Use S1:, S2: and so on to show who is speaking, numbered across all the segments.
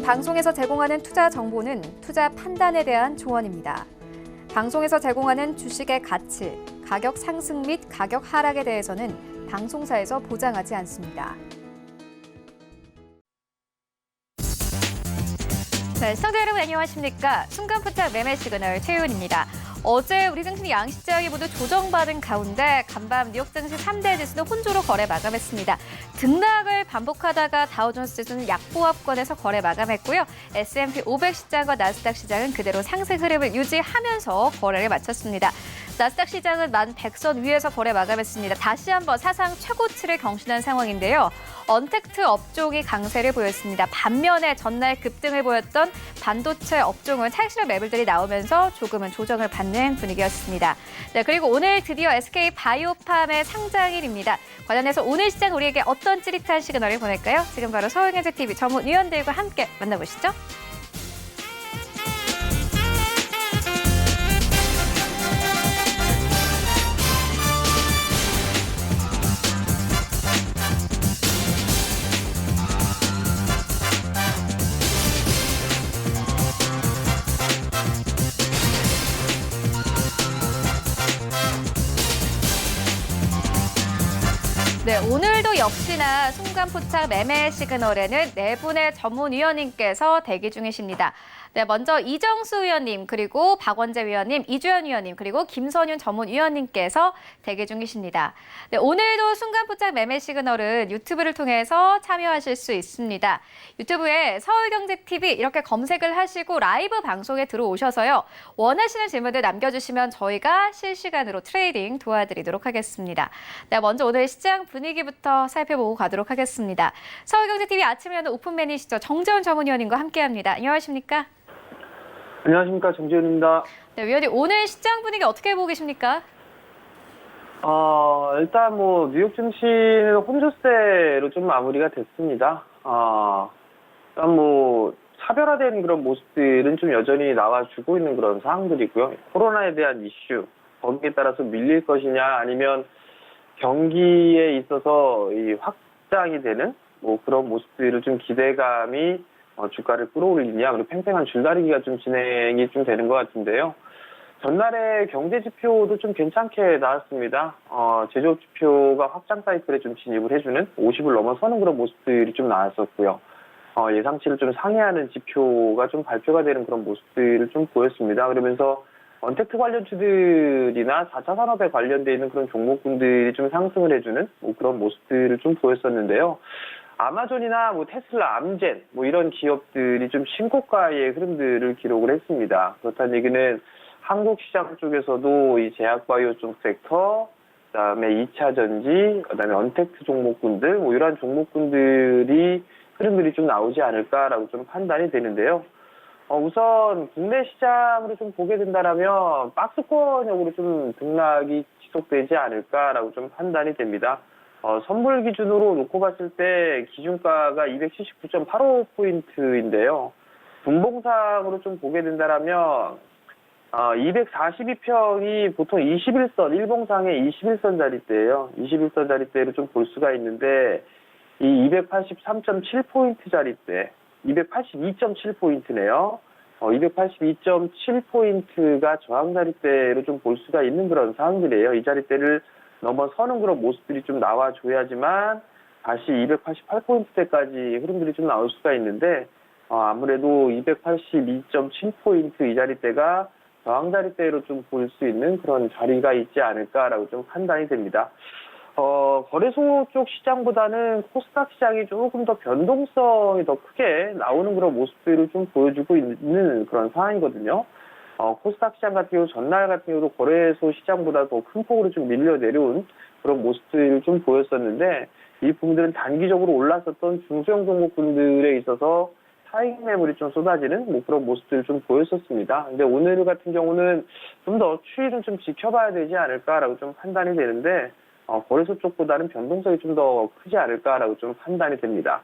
S1: 방송에서 제공하는 투자 정보는 투자 판단에 대한 조언입니다. 방송에서 제공하는 주식의 가치, 가격 상승 및 가격 하락에 대해서는 방송사에서 보장하지 않습니다. 네, 시청자 여러분 안녕하십니까? 순간포착 매매 시그널 최윤입니다. 어제 우리 증시 양시장이 모두 조정받은 가운데 간밤 뉴욕 증시 3대 지수는 혼조로 거래 마감했습니다. 등락을 반복하다가 다우존스 지수는 약보합권에서 거래 마감했고요. S&P 500 시장과 나스닥 시장은 그대로 상승 흐름을 유지하면서 거래를 마쳤습니다. 나스닥 시장은 11,100선 위에서 거래 마감했습니다. 다시 한번 사상 최고치를 경신한 상황인데요. 언택트 업종이 강세를 보였습니다. 반면에 전날 급등을 보였던 반도체 업종은 탈실업 매물들이 나오면서 조금은 조정을 받는 분위기였습니다. 네, 그리고 오늘 드디어 SK 바이오팜의 상장일입니다. 관련해서 오늘 시장 우리에게 어떤 찌릿한 시그널을 보낼까요? 지금 바로 서울경제TV 전문위원들과 함께 만나보시죠. 네, 오늘도 역시나 순간포착 매매 시그널에는 네 분의 전문위원님께서 대기 중이십니다. 네, 먼저 이정수 위원님, 그리고 박원재 위원님, 이주연 위원님, 그리고 김선윤 전문위원님께서 대기 중이십니다. 네, 오늘도 순간포착 매매 시그널은 유튜브를 통해서 참여하실 수 있습니다. 유튜브에 서울경제TV 이렇게 검색을 하시고 라이브 방송에 들어오셔서요. 원하시는 질문들 남겨주시면 저희가 실시간으로 트레이딩 도와드리도록 하겠습니다. 네, 먼저 오늘 시장 분위기부터 살펴보고 가도록 하겠습니다. 서울경제TV 아침에는 오픈맨이시죠. 정재훈 전문위원님과 함께합니다. 안녕하십니까?
S2: 안녕하십니까, 정재훈입니다.
S1: 네, 위원님 오늘 시장 분위기 어떻게 보고 계십니까?
S2: 일단 뉴욕 증시는 혼조세로 좀 마무리가 됐습니다. 일단 차별화된 그런 모습들은 좀 여전히 나와주고 있는 그런 상황들이고요. 코로나에 대한 이슈, 거기에 따라서 밀릴 것이냐, 아니면 경기에 있어서 이 확장이 되는 그런 모습들을 좀 기대감이 주가를 끌어올리냐, 그리고 팽팽한 줄다리기가 좀 진행이 좀 되는 것 같은데요. 전날에 경제 지표도 좀 괜찮게 나왔습니다. 제조업 지표가 확장 사이클에 좀 진입을 해주는 50을 넘어서는 그런 모습들이 좀 나왔었고요. 예상치를 좀 상회하는 지표가 좀 발표가 되는 그런 모습들을 좀 보였습니다. 그러면서 언택트 관련주들이나 4차 산업에 관련돼 있는 그런 종목군들이 좀 상승을 해주는 그런 모습들을 좀 보였었는데요. 아마존이나 테슬라, 암젠 이런 기업들이 좀 신고가의 흐름들을 기록을 했습니다. 그렇다는 얘기는 한국 시장 쪽에서도 이 제약바이오 쪽 섹터, 그다음에 2차 전지, 그다음에 언택트 종목군들 이러한 종목군들이 흐름들이 좀 나오지 않을까라고 좀 판단이 되는데요. 우선 국내 시장으로 좀 보게 된다라면 박스권역으로 좀 등락이 지속되지 않을까라고 좀 판단이 됩니다. 선물 기준으로 놓고 봤을 때 기준가가 279.85포인트인데요. 분봉상으로 좀 보게 된다라면 242평이 보통 21선, 일봉상의 21선 자리대예요. 21선 자리대를 좀 볼 수가 있는데 이 283.7포인트 자리대, 282.7포인트네요. 282.7포인트가 저항 자리대로 좀 볼 수가 있는 그런 상황들이에요. 이 자리대를 넘어서는 그런 모습들이 좀 나와줘야지만 다시 288포인트대까지 흐름들이 좀 나올 수가 있는데 아무래도 282.7포인트 이 자리대가 저항 자리대로 좀 볼 수 있는 그런 자리가 있지 않을까라고 좀 판단이 됩니다. 거래소 쪽 시장보다는 코스닥 시장이 조금 더 변동성이 더 크게 나오는 그런 모습들을 좀 보여주고 있는 그런 상황이거든요. 코스닥 시장 같은 경우 전날 같은 경우도 거래소 시장보다 더 큰 폭으로 좀 밀려 내려온 그런 모습들을 좀 보였었는데 이 부분들은 단기적으로 올랐었던 중소형 종목군들에 있어서 차익 매물이 좀 쏟아지는 그런 모습들을 좀 보였었습니다. 근데 오늘 같은 경우는 좀 더 추이를 좀 지켜봐야 되지 않을까라고 좀 판단이 되는데 거래소 쪽보다는 변동성이 좀 더 크지 않을까라고 좀 판단이 됩니다.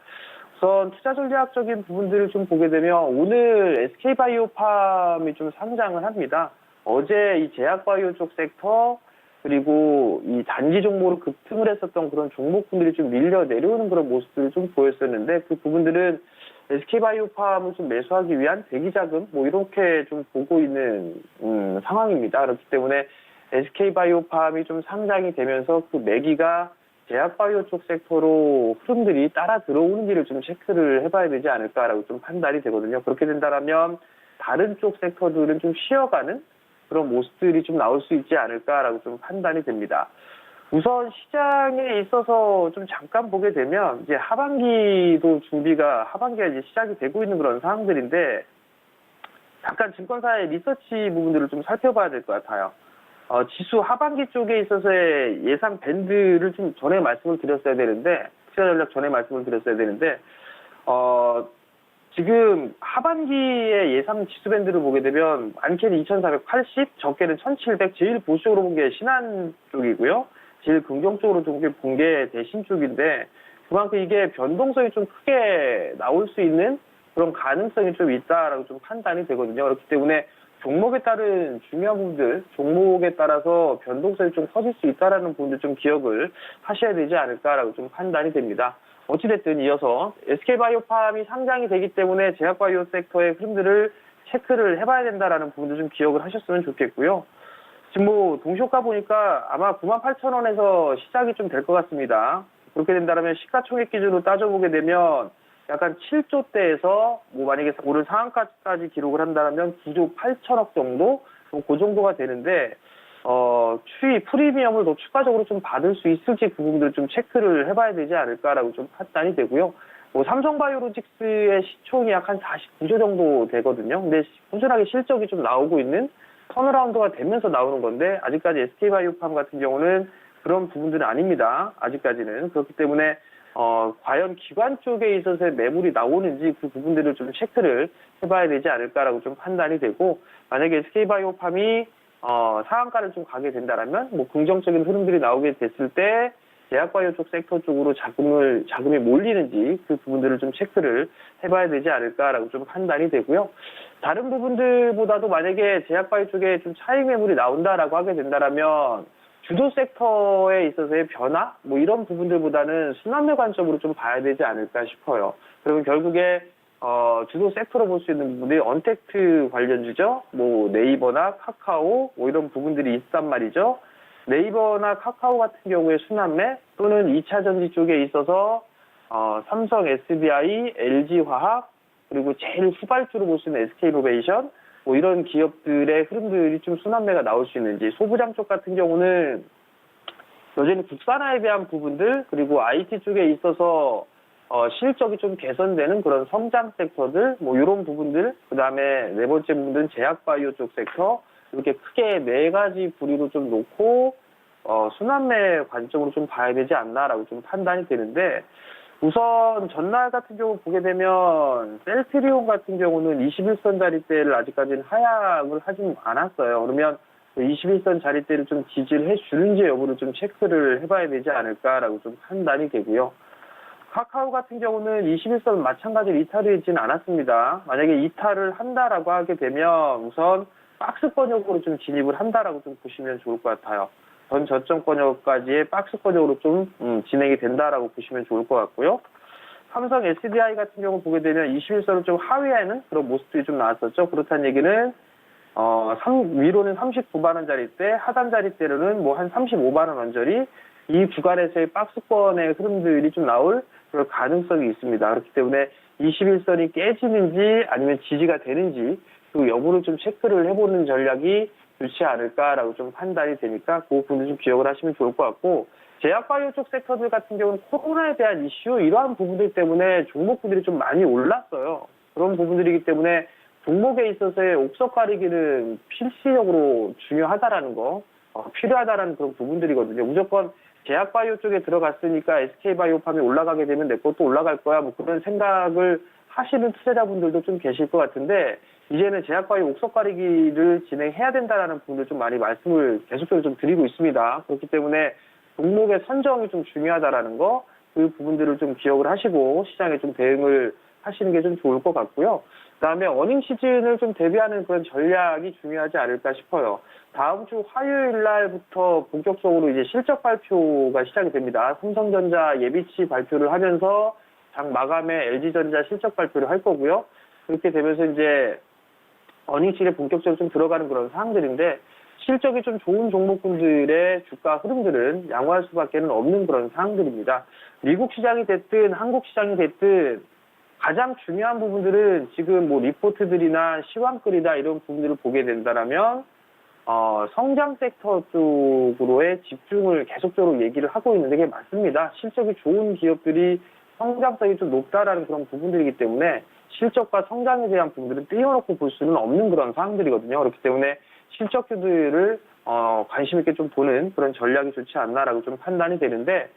S2: 우선 투자 전략적인 부분들을 좀 보게 되면 오늘 SK바이오팜이 좀 상장을 합니다. 어제 이 제약바이오 쪽 섹터 그리고 이 단기 종목으로 급등을 했었던 그런 종목군들이 좀 밀려 내려오는 그런 모습들을 좀 보였었는데 그 부분들은 SK바이오팜을 좀 매수하기 위한 대기자금 뭐 이렇게 좀 보고 있는 상황입니다. 그렇기 때문에 SK바이오팜이 좀 상장이 되면서 그 매기가 제약바이오 쪽 섹터로 흐름들이 따라 들어오는지를 좀 체크를 해봐야 되지 않을까라고 좀 판단이 되거든요. 그렇게 된다면 다른 쪽 섹터들은 좀 쉬어가는 그런 모습들이 좀 나올 수 있지 않을까라고 좀 판단이 됩니다. 우선 시장에 있어서 좀 잠깐 보게 되면 이제 하반기가 이제 시작이 되고 있는 그런 상황들인데 잠깐 증권사의 리서치 부분들을 좀 살펴봐야 될 것 같아요. 지수 하반기 쪽에 있어서의 예상 밴드를 좀 전에 말씀을 드렸어야 되는데, 투자 전략 전에 말씀을 드렸어야 되는데, 지금 하반기의 예상 지수 밴드를 보게 되면, 많게는 2480, 적게는 1700, 제일 보수적으로 본 게 신한 쪽이고요. 제일 긍정적으로 본 게 대신 쪽인데, 그만큼 이게 변동성이 좀 크게 나올 수 있는 그런 가능성이 좀 있다라고 좀 판단이 되거든요. 그렇기 때문에 종목에 따른 중요한 부분들, 종목에 따라서 변동성이 좀 커질 수 있다라는 부분들 좀 기억을 하셔야 되지 않을까라고 좀 판단이 됩니다. 어찌됐든 이어서 SK바이오팜이 상장이 되기 때문에 제약바이오 섹터의 흐름들을 체크를 해봐야 된다라는 부분도 좀 기억을 하셨으면 좋겠고요. 지금 뭐 동시효과 보니까 아마 98,000원에서 시작이 좀 될 것 같습니다. 그렇게 된다면 시가총액 기준으로 따져보게 되면 약간 7조대에서 뭐 만약에 오늘 상한가까지 기록을 한다면 9조 8천억 정도 그 정도가 되는데 추이 프리미엄을 더 추가적으로 좀 받을 수 있을지 그 부분들 좀 체크를 해봐야 되지 않을까라고 좀 판단이 되고요. 뭐 삼성바이오로직스의 시총이 약 한 49조 정도 되거든요. 근데 꾸준하게 실적이 좀 나오고 있는 턴어라운드가 되면서 나오는 건데 아직까지 SK바이오팜 같은 경우는 그런 부분들은 아닙니다. 아직까지는. 그렇기 때문에 과연 기관 쪽에 있어서의 매물이 나오는지 그 부분들을 좀 체크를 해봐야 되지 않을까라고 좀 판단이 되고, 만약에 SK바이오팜이 상한가를 좀 가게 된다라면 뭐 긍정적인 흐름들이 나오게 됐을 때 제약바이오 쪽 섹터 쪽으로 자금이 몰리는지 그 부분들을 좀 체크를 해봐야 되지 않을까라고 좀 판단이 되고요. 다른 부분들보다도 만약에 제약바이오 쪽에 좀 차익 매물이 나온다라고 하게 된다라면 주도 섹터에 있어서의 변화 뭐 이런 부분들보다는 순환매 관점으로 좀 봐야 되지 않을까 싶어요. 그러면 결국에 주도 섹터로 볼 수 있는 부분들이 언택트 관련주죠. 뭐 네이버나 카카오 뭐 이런 부분들이 있단 말이죠. 네이버나 카카오 같은 경우에 순환매 또는 2차 전지 쪽에 있어서 삼성, SDI, LG화학 그리고 제일 후발주로 볼 수 있는 SK이노베이션 뭐 이런 기업들의 흐름들이 좀 순환매가 나올 수 있는지, 소부장 쪽 같은 경우는 여전히 국산화에 대한 부분들 그리고 IT 쪽에 있어서 실적이 좀 개선되는 그런 성장 섹터들 뭐 이런 부분들, 그 다음에 네 번째 부분은 제약바이오 쪽 섹터, 이렇게 크게 네 가지 부류로 좀 놓고 순환매 관점으로 좀 봐야 되지 않나라고 좀 판단이 되는데, 우선 전날 같은 경우 보게 되면 셀트리온 같은 경우는 21선 자리대를 아직까지는 하향을 하진 않았어요. 그러면 21선 자리대를 좀 지지를 해주는지 여부를 좀 체크를 해봐야 되지 않을까라고 좀 판단이 되고요. 카카오 같은 경우는 21선 마찬가지로 이탈을 했지는 않았습니다. 만약에 이탈을 한다라고 하게 되면 우선 박스 번역으로 좀 진입을 한다라고 좀 보시면 좋을 것 같아요. 전 저점 번역까지의 박스 번역으로 좀 진행이 된다라고 보시면 좋을 것 같고요. 삼성 SDI 같은 경우 보게 되면 21선을 좀 하회하는 그런 모습들이 좀 나왔었죠. 그렇다는 얘기는 위로는 39만 원짜리대, 하단 자리대로는 뭐 한 35만 원 언저리, 이 구간에서의 박스권의 흐름들이 좀 나올 그런 가능성이 있습니다. 그렇기 때문에 21선이 깨지는지 아니면 지지가 되는지 그 여부를 좀 체크를 해보는 전략이 좋지 않을까라고 좀 판단이 되니까 그 부분을 좀 기억을 하시면 좋을 것 같고, 제약바이오 쪽 섹터들 같은 경우는 코로나에 대한 이슈 이러한 부분들 때문에 종목들이 좀 많이 올랐어요. 그런 부분들이기 때문에 종목에 있어서의 옥석 가리기는 필수적으로 중요하다라는 거, 필요하다라는 그런 부분들이거든요. 무조건 제약바이오 쪽에 들어갔으니까 SK바이오팜이 올라가게 되면 내 것도 올라갈 거야 뭐 그런 생각을 하시는 투자자분들도 좀 계실 것 같은데, 이제는 제약바이오 옥석 가리기를 진행해야 된다라는 부분을 좀 많이 말씀을 계속적으로 좀 드리고 있습니다. 그렇기 때문에 종목의 선정이 좀 중요하다라는 거, 그 부분들을 좀 기억을 하시고 시장에 좀 대응을 하시는 게 좀 좋을 것 같고요. 그다음에 어닝 시즌을 좀 대비하는 그런 전략이 중요하지 않을까 싶어요. 다음 주 화요일 날부터 본격적으로 이제 실적 발표가 시작이 됩니다. 삼성전자 예비치 발표를 하면서 장 마감에 LG전자 실적 발표를 할 거고요. 그렇게 되면서 이제 어닝실에 본격적으로 좀 들어가는 그런 상황들인데 실적이 좀 좋은 종목군들의 주가 흐름들은 양호할 수밖에 없는 그런 상황들입니다. 미국 시장이 됐든 한국 시장이 됐든 가장 중요한 부분들은 지금 뭐 리포트들이나 시황글이나 이런 부분들을 보게 된다면 성장 섹터 쪽으로의 집중을 계속적으로 얘기를 하고 있는 게 맞습니다. 실적이 좋은 기업들이 성장성이 좀 높다라는 그런 부분들이기 때문에 실적과 성장에 대한 부분들은 띄워놓고 볼 수는 없는 그런 상황들이거든요. 그렇기 때문에 실적주들을 관심 있게 좀 보는 그런 전략이 좋지 않나라고 좀 판단이 되는데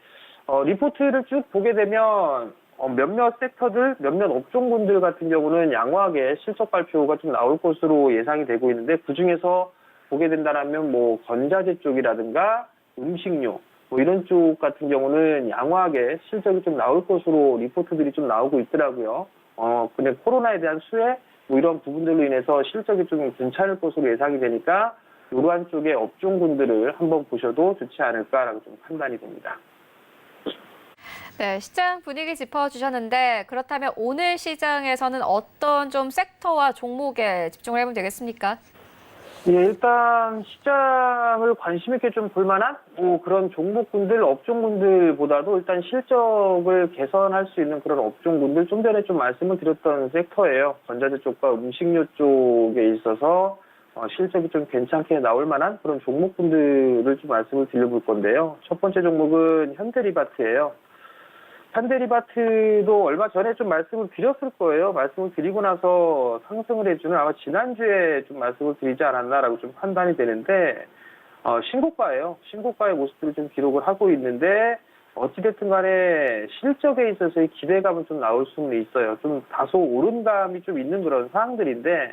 S2: 리포트를 쭉 보게 되면 몇몇 섹터들, 몇몇 업종군들 같은 경우는 양호하게 실적 발표가 좀 나올 것으로 예상이 되고 있는데 그중에서 보게 된다면 뭐 건자재 쪽이라든가 음식료 뭐 이런 쪽 같은 경우는 양호하게 실적이 좀 나올 것으로 리포트들이 좀 나오고 있더라고요. 근데 코로나에 대한 수혜 뭐 이런 부분들로 인해서 실적이 좀 괜찮을 것으로 예상이 되니까 이러한 쪽의 업종군들을 한번 보셔도 좋지 않을까라고 좀 판단이 됩니다.
S1: 네, 시장 분위기 짚어주셨는데 그렇다면 오늘 시장에서는 어떤 좀 섹터와 종목에 집중을 해보면 되겠습니까?
S2: 예, 일단 시장을 관심 있게 좀 볼만한 뭐 그런 종목군들, 업종군들보다도 일단 실적을 개선할 수 있는 그런 업종군들 좀 전에 좀 말씀을 드렸던 섹터예요. 전자재 쪽과 음식료 쪽에 있어서 실적이 좀 괜찮게 나올 만한 그런 종목군들을 좀 말씀을 드려볼 건데요. 첫 번째 종목은 현대리바트예요. 현대리바트도 얼마 전에 좀 말씀을 드렸을 거예요. 말씀을 드리고 나서 상승을 해주는 아마 지난주에 좀 말씀을 드리지 않았나라고 좀 판단이 되는데 신고가예요. 신고가의 모습들을 좀 기록을 하고 있는데 어찌됐든 간에 실적에 있어서의 기대감은 좀 나올 수는 있어요. 좀 다소 오름감이 좀 있는 그런 상황들인데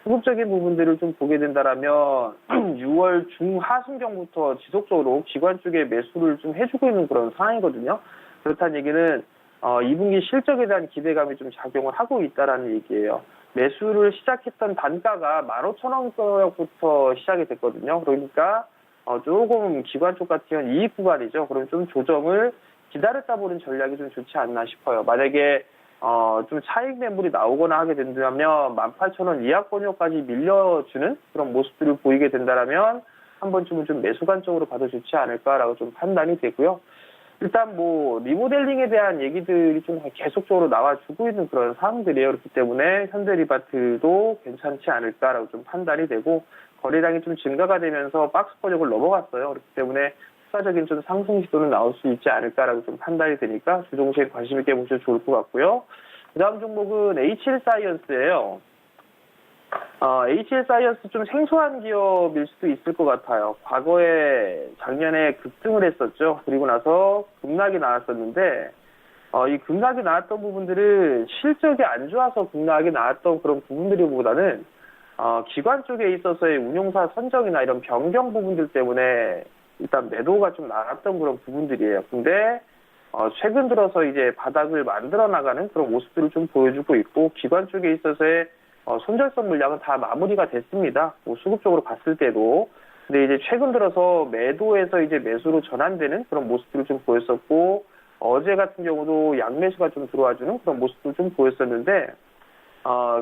S2: 수급적인 부분들을 좀 보게 된다면 6월 중하순경부터 지속적으로 기관 쪽에 매수를 좀 해주고 있는 그런 상황이거든요. 그렇다는 얘기는 2분기 실적에 대한 기대감이 좀 작용을 하고 있다라는 얘기예요. 매수를 시작했던 단가가 15,000원부터 시작이 됐거든요. 그러니까 조금 기관 쪽 같은 경우는 이익 구간이죠. 그럼 좀 조정을 기다렸다 보는 전략이 좀 좋지 않나 싶어요. 만약에 좀 차익 매물이 나오거나 하게 된다면 18,000원 이하권역까지 밀려주는 그런 모습들을 보이게 된다면 한 번쯤은 좀 매수 관점으로 봐도 좋지 않을까라고 좀 판단이 되고요. 일단 뭐 리모델링에 대한 얘기들이 좀 계속적으로 나와주고 있는 그런 상황들이에요. 그렇기 때문에 현대리바트도 괜찮지 않을까라고 좀 판단이 되고 거래량이 좀 증가가 되면서 박스 권역을 넘어갔어요. 그렇기 때문에 추가적인 좀 상승 시도는 나올 수 있지 않을까라고 좀 판단이 되니까 주종시에 관심 있게 보셔도 좋을 것 같고요. 그 다음 종목은 HL사이언스예요. HL사이언스 좀 생소한 기업일 수도 있을 것 같아요. 과거에 작년에 급등을 했었죠. 그리고 나서 급락이 나왔었는데 이 급락이 나왔던 부분들은 실적이 안 좋아서 급락이 나왔던 그런 부분들보다는 기관 쪽에 있어서의 운용사 선정이나 이런 변경 부분들 때문에 일단 매도가 좀 나왔던 그런 부분들이에요. 근데 최근 들어서 이제 바닥을 만들어 나가는 그런 모습들을 좀 보여주고 있고 기관 쪽에 있어서의 손절성 물량은 다 마무리가 됐습니다. 뭐 수급적으로 봤을 때도. 근데 이제 최근 들어서 매도에서 이제 매수로 전환되는 그런 모습들을 좀 보였었고, 어제 같은 경우도 양매수가 좀 들어와주는 그런 모습도 좀 보였었는데,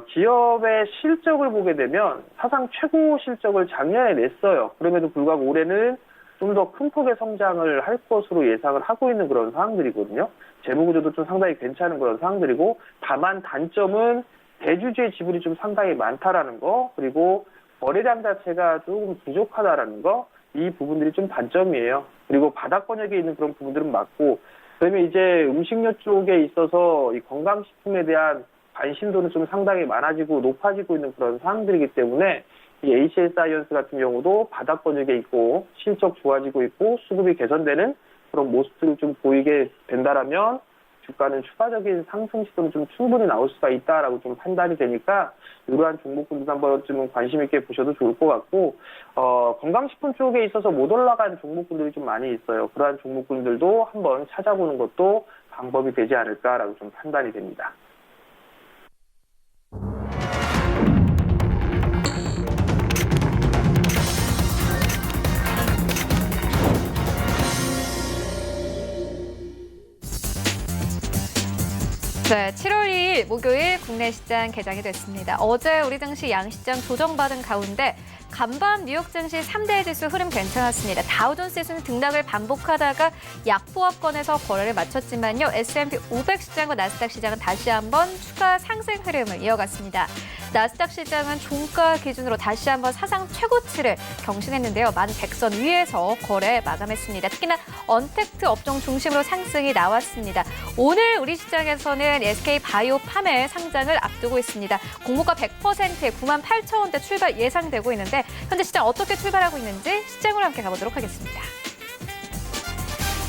S2: 기업의 실적을 보게 되면 사상 최고 실적을 작년에 냈어요. 그럼에도 불구하고 올해는 좀 더 큰 폭의 성장을 할 것으로 예상을 하고 있는 그런 상황들이거든요. 재무구조도 좀 상당히 괜찮은 그런 상황들이고, 다만 단점은 대주주의 지분이 좀 상당히 많다라는 거, 그리고 거래량 자체가 조금 부족하다라는 거, 이 부분들이 좀 단점이에요. 그리고 바닥 권역에 있는 그런 부분들은 맞고, 그러면 이제 음식료 쪽에 있어서 이 건강식품에 대한 관심도는 좀 상당히 많아지고 높아지고 있는 그런 상황들이기 때문에 이 HL사이언스 같은 경우도 바닥 권역에 있고 실적 좋아지고 있고 수급이 개선되는 그런 모습들을 좀 보이게 된다라면 주가는 추가적인 상승 시도는 좀 충분히 나올 수가 있다라고 좀 판단이 되니까 이러한 종목군도 한 번쯤은 관심 있게 보셔도 좋을 것 같고 건강식품 쪽에 있어서 못 올라간 종목군들이 좀 많이 있어요. 그러한 종목군들도 한번 찾아보는 것도 방법이 되지 않을까라고 좀 판단이 됩니다.
S1: 네, 7월 2일 목요일 국내 시장 개장이 됐습니다. 어제 우리 증시 양시장 조정받은 가운데 간밤 뉴욕 증시 3대 지수 흐름 괜찮았습니다. 다우존스 지수는 등락을 반복하다가 약보합권에서 거래를 마쳤지만요. S&P 500 시장과 나스닥 시장은 다시 한번 추가 상승 흐름을 이어갔습니다. 나스닥 시장은 종가 기준으로 다시 한번 사상 최고치를 경신했는데요. 1100선 위에서 거래 마감했습니다. 특히나 언택트 업종 중심으로 상승이 나왔습니다. 오늘 우리 시장에서는 SK 바이오팜의 상장을 앞두고 있습니다. 공모가 100%에 98,000원대 출발 예상되고 있는데 현재 시장 어떻게 출발하고 있는지 시장으로 함께 가보도록 하겠습니다.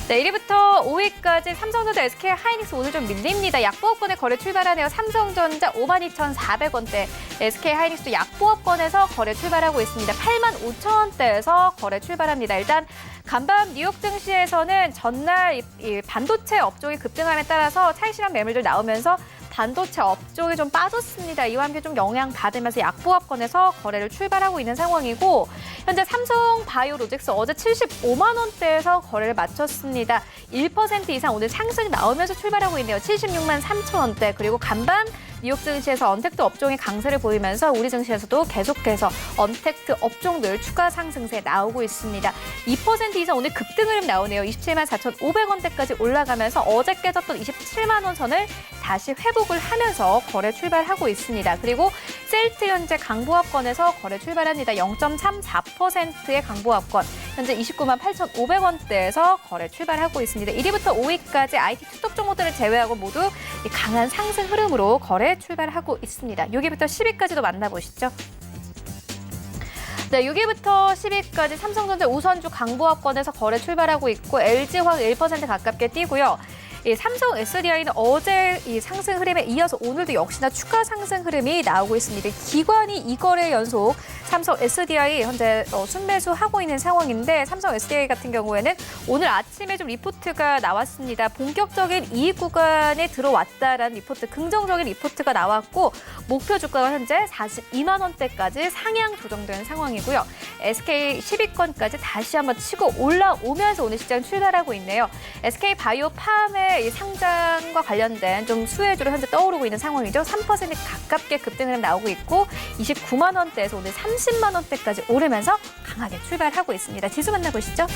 S1: 네, 1위부터 5위까지 삼성전자, SK 하이닉스 오늘 좀 밀립니다. 약보합권에 거래 출발하네요. 삼성전자 52,400원대, SK 하이닉스도 약보합권에서 거래 출발하고 있습니다. 85,000원대에서 거래 출발합니다. 일단 간밤 뉴욕 증시에서는 전날 이 반도체 업종이 급등함에 따라서 차익실현 매물들 나오면서 반도체 업종이 좀 빠졌습니다. 이와 함께 좀 영향받으면서 약보합권에서 거래를 출발하고 있는 상황이고 현재 삼성 바이오로직스 어제 75만 원대에서 거래를 마쳤습니다. 1% 이상 오늘 상승 나오면서 출발하고 있네요. 76만 3천 원대. 그리고 간밤 뉴욕 증시에서 언택트 업종이 강세를 보이면서 우리 증시에서도 계속해서 언택트 업종들 추가 상승세 나오고 있습니다. 2% 이상 오늘 급등 흐름 나오네요. 27만 4,500원대까지 올라가면서 어제 깨졌던 27만 원 선을 다시 회복을 하면서 거래 출발하고 있습니다. 그리고 셀트 현재 강보합권에서 거래 출발합니다. 0.34%의 강보합권. 현재 29만 8,500원대에서 거래 출발하고 있습니다. 1위부터 5위까지 IT 투톱 종목들을 제외하고 모두 강한 상승 흐름으로 거래 출발하고 있습니다. 6위부터 10위까지도 만나보시죠. 네, 6위부터 10위까지 삼성전자 우선주 강보합권에서 거래 출발하고 있고 LG화학 1% 가깝게 뛰고요. 삼성 SDI는 어제 이 상승 흐름에 이어서 오늘도 역시나 추가 상승 흐름이 나오고 있습니다. 기관이 2거래 연속 삼성 SDI 현재 순매수하고 있는 상황인데 삼성 SDI 같은 경우에는 오늘 아침에 좀 리포트가 나왔습니다. 본격적인 이익 구간에 들어왔다라는 리포트, 긍정적인 리포트가 나왔고 목표 주가가 현재 42만 원대까지 상향 조정된 상황이고요. SK 10위권까지 다시 한번 치고 올라오면서 오늘 시장 출발하고 있네요. SK 바이오팜의 이 상장과 관련된 좀 수혜주로 현재 떠오르고 있는 상황이죠. 3% 가깝게 급등 흐름 나오고 있고 29만 원대에서 오늘 30만 원대까지 오르면서 강하게 출발하고 있습니다. 지수 만나보시죠.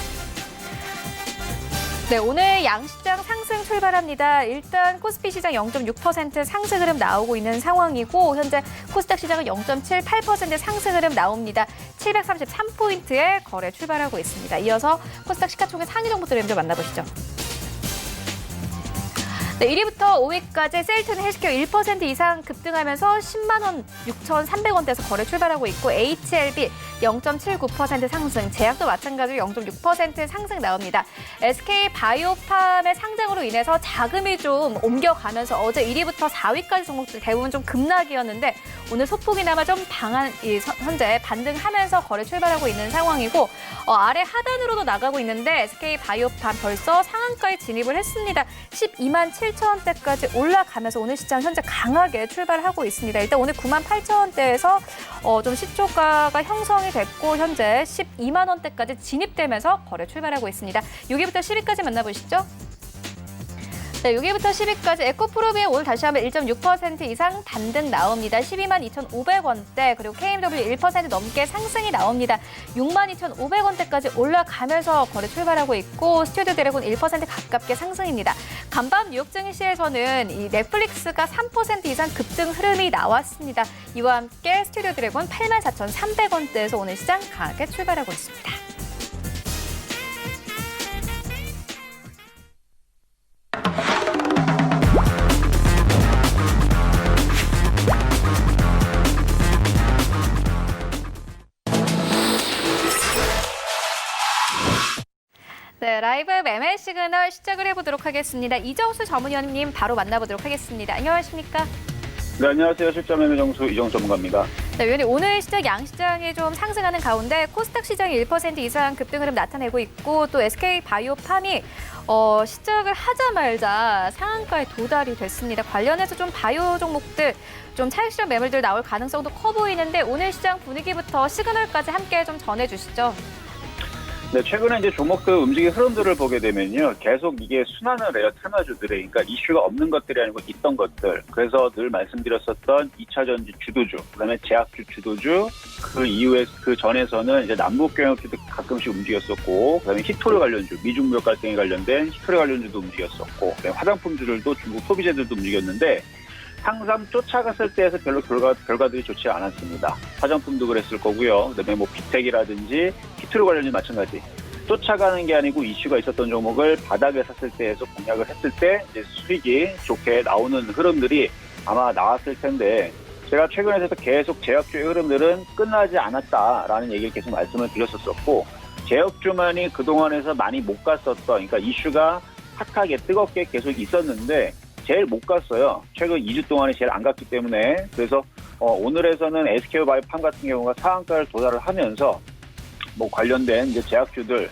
S1: 네, 오늘 양시장 상승 출발합니다. 일단 코스피 시장 0.6% 상승 흐름 나오고 있는 상황이고 현재 코스닥 시장은 0.78% 상승 흐름 나옵니다. 733포인트에 거래 출발하고 있습니다. 이어서 코스닥 시가총액 상위 종목들 좀 만나보시죠. 네, 1위부터 5위까지 셀트는 헬스케어 1% 이상 급등하면서 10만 원 6,300원대에서 거래 출발하고 있고 HLB 0.79% 상승, 제약도 마찬가지로 0.6% 상승 나옵니다. SK 바이오팜의 상장으로 인해서 자금이 좀 옮겨가면서 어제 1위부터 4위까지 종목들 대부분 좀 급락이었는데 오늘 소폭이나마 좀 현재 반등하면서 거래 출발하고 있는 상황이고 아래 하단으로도 나가고 있는데 SK 바이오팜 벌써 상한가에 진입을 했습니다. 12만 7천원대까지 올라가면서 오늘 시장 현재 강하게 출발하고 있습니다. 일단 오늘 9만 8천원대에서 좀 시초가가 형성이 됐고 현재 12만 원대까지 진입되면서 거래 출발하고 있습니다. 6위부터 10위까지 만나보시죠. 네, 6위부터 10위까지 에코프로비에 오늘 다시 한번 1.6% 이상 반등 나옵니다. 12만 2,500원대 그리고 KMW 1% 넘게 상승이 나옵니다. 6만 2,500원대까지 올라가면서 거래 출발하고 있고 스튜디오 드래곤 1% 가깝게 상승입니다. 간밤 뉴욕 증시에서는 이 넷플릭스가 3% 이상 급등 흐름이 나왔습니다. 이와 함께 스튜디오 드래곤 84,300원대에서 오늘 시장 강하게 출발하고 있습니다. 네, 라이브 매매 시그널 시작을 해보도록 하겠습니다. 이정수 전문위원님 바로 만나보도록 하겠습니다. 안녕하십니까?
S3: 네, 안녕하세요. 실전 매매 정수 이정수 전문가입니다.
S1: 네, 위원님 오늘 시장 양시장이 좀 상승하는 가운데 코스닥 시장이 1% 이상 급등 흐름 나타내고 있고 또 SK 바이오팜이 시작을 하자마자 상한가에 도달이 됐습니다. 관련해서 좀 바이오 종목들 좀 차익 실현 매물들 나올 가능성도 커 보이는데 오늘 시장 분위기부터 시그널까지 함께 좀 전해주시죠.
S3: 네, 최근에 이제 종목들 움직임 흐름들을 보게 되면요. 계속 이게 순환을 해요. 테마주들이. 그러니까 이슈가 없는 것들이 아니고 있던 것들. 그래서 늘 말씀드렸었던 2차 전지 주도주, 그다음에 제약주 주도주, 그 이후에 그 전에서는 이제 남북 경협주도 가끔씩 움직였었고, 그다음에 히토리 관련주, 미중 무역 갈등에 관련된 히토리 관련주도 움직였었고, 그다음에 화장품주들도 중국 소비재들도 움직였는데 항상 쫓아갔을 때에서 별로 결과들이 좋지 않았습니다. 화장품도 그랬을 거고요. 그다음에 뭐 비텍이라든지 히토리 관련주 마찬가지. 쫓아가는 게 아니고 이슈가 있었던 종목을 바닥에 샀을 때에서 공략을 했을 때 이제 수익이 좋게 나오는 흐름들이 아마 나왔을 텐데, 제가 최근에도 계속 제약주의 흐름들은 끝나지 않았다라는 얘기를 계속 말씀을 드렸었고, 제약주만이 그동안에서 많이 못 갔었던, 그러니까 이슈가 핫하게 뜨겁게 계속 있었는데 제일 못 갔어요. 최근 2주 동안에 제일 안 갔기 때문에. 그래서 오늘에서는 SK바이오팜 같은 경우가 상한가를 도달을 하면서 뭐 관련된 이제 제약주들의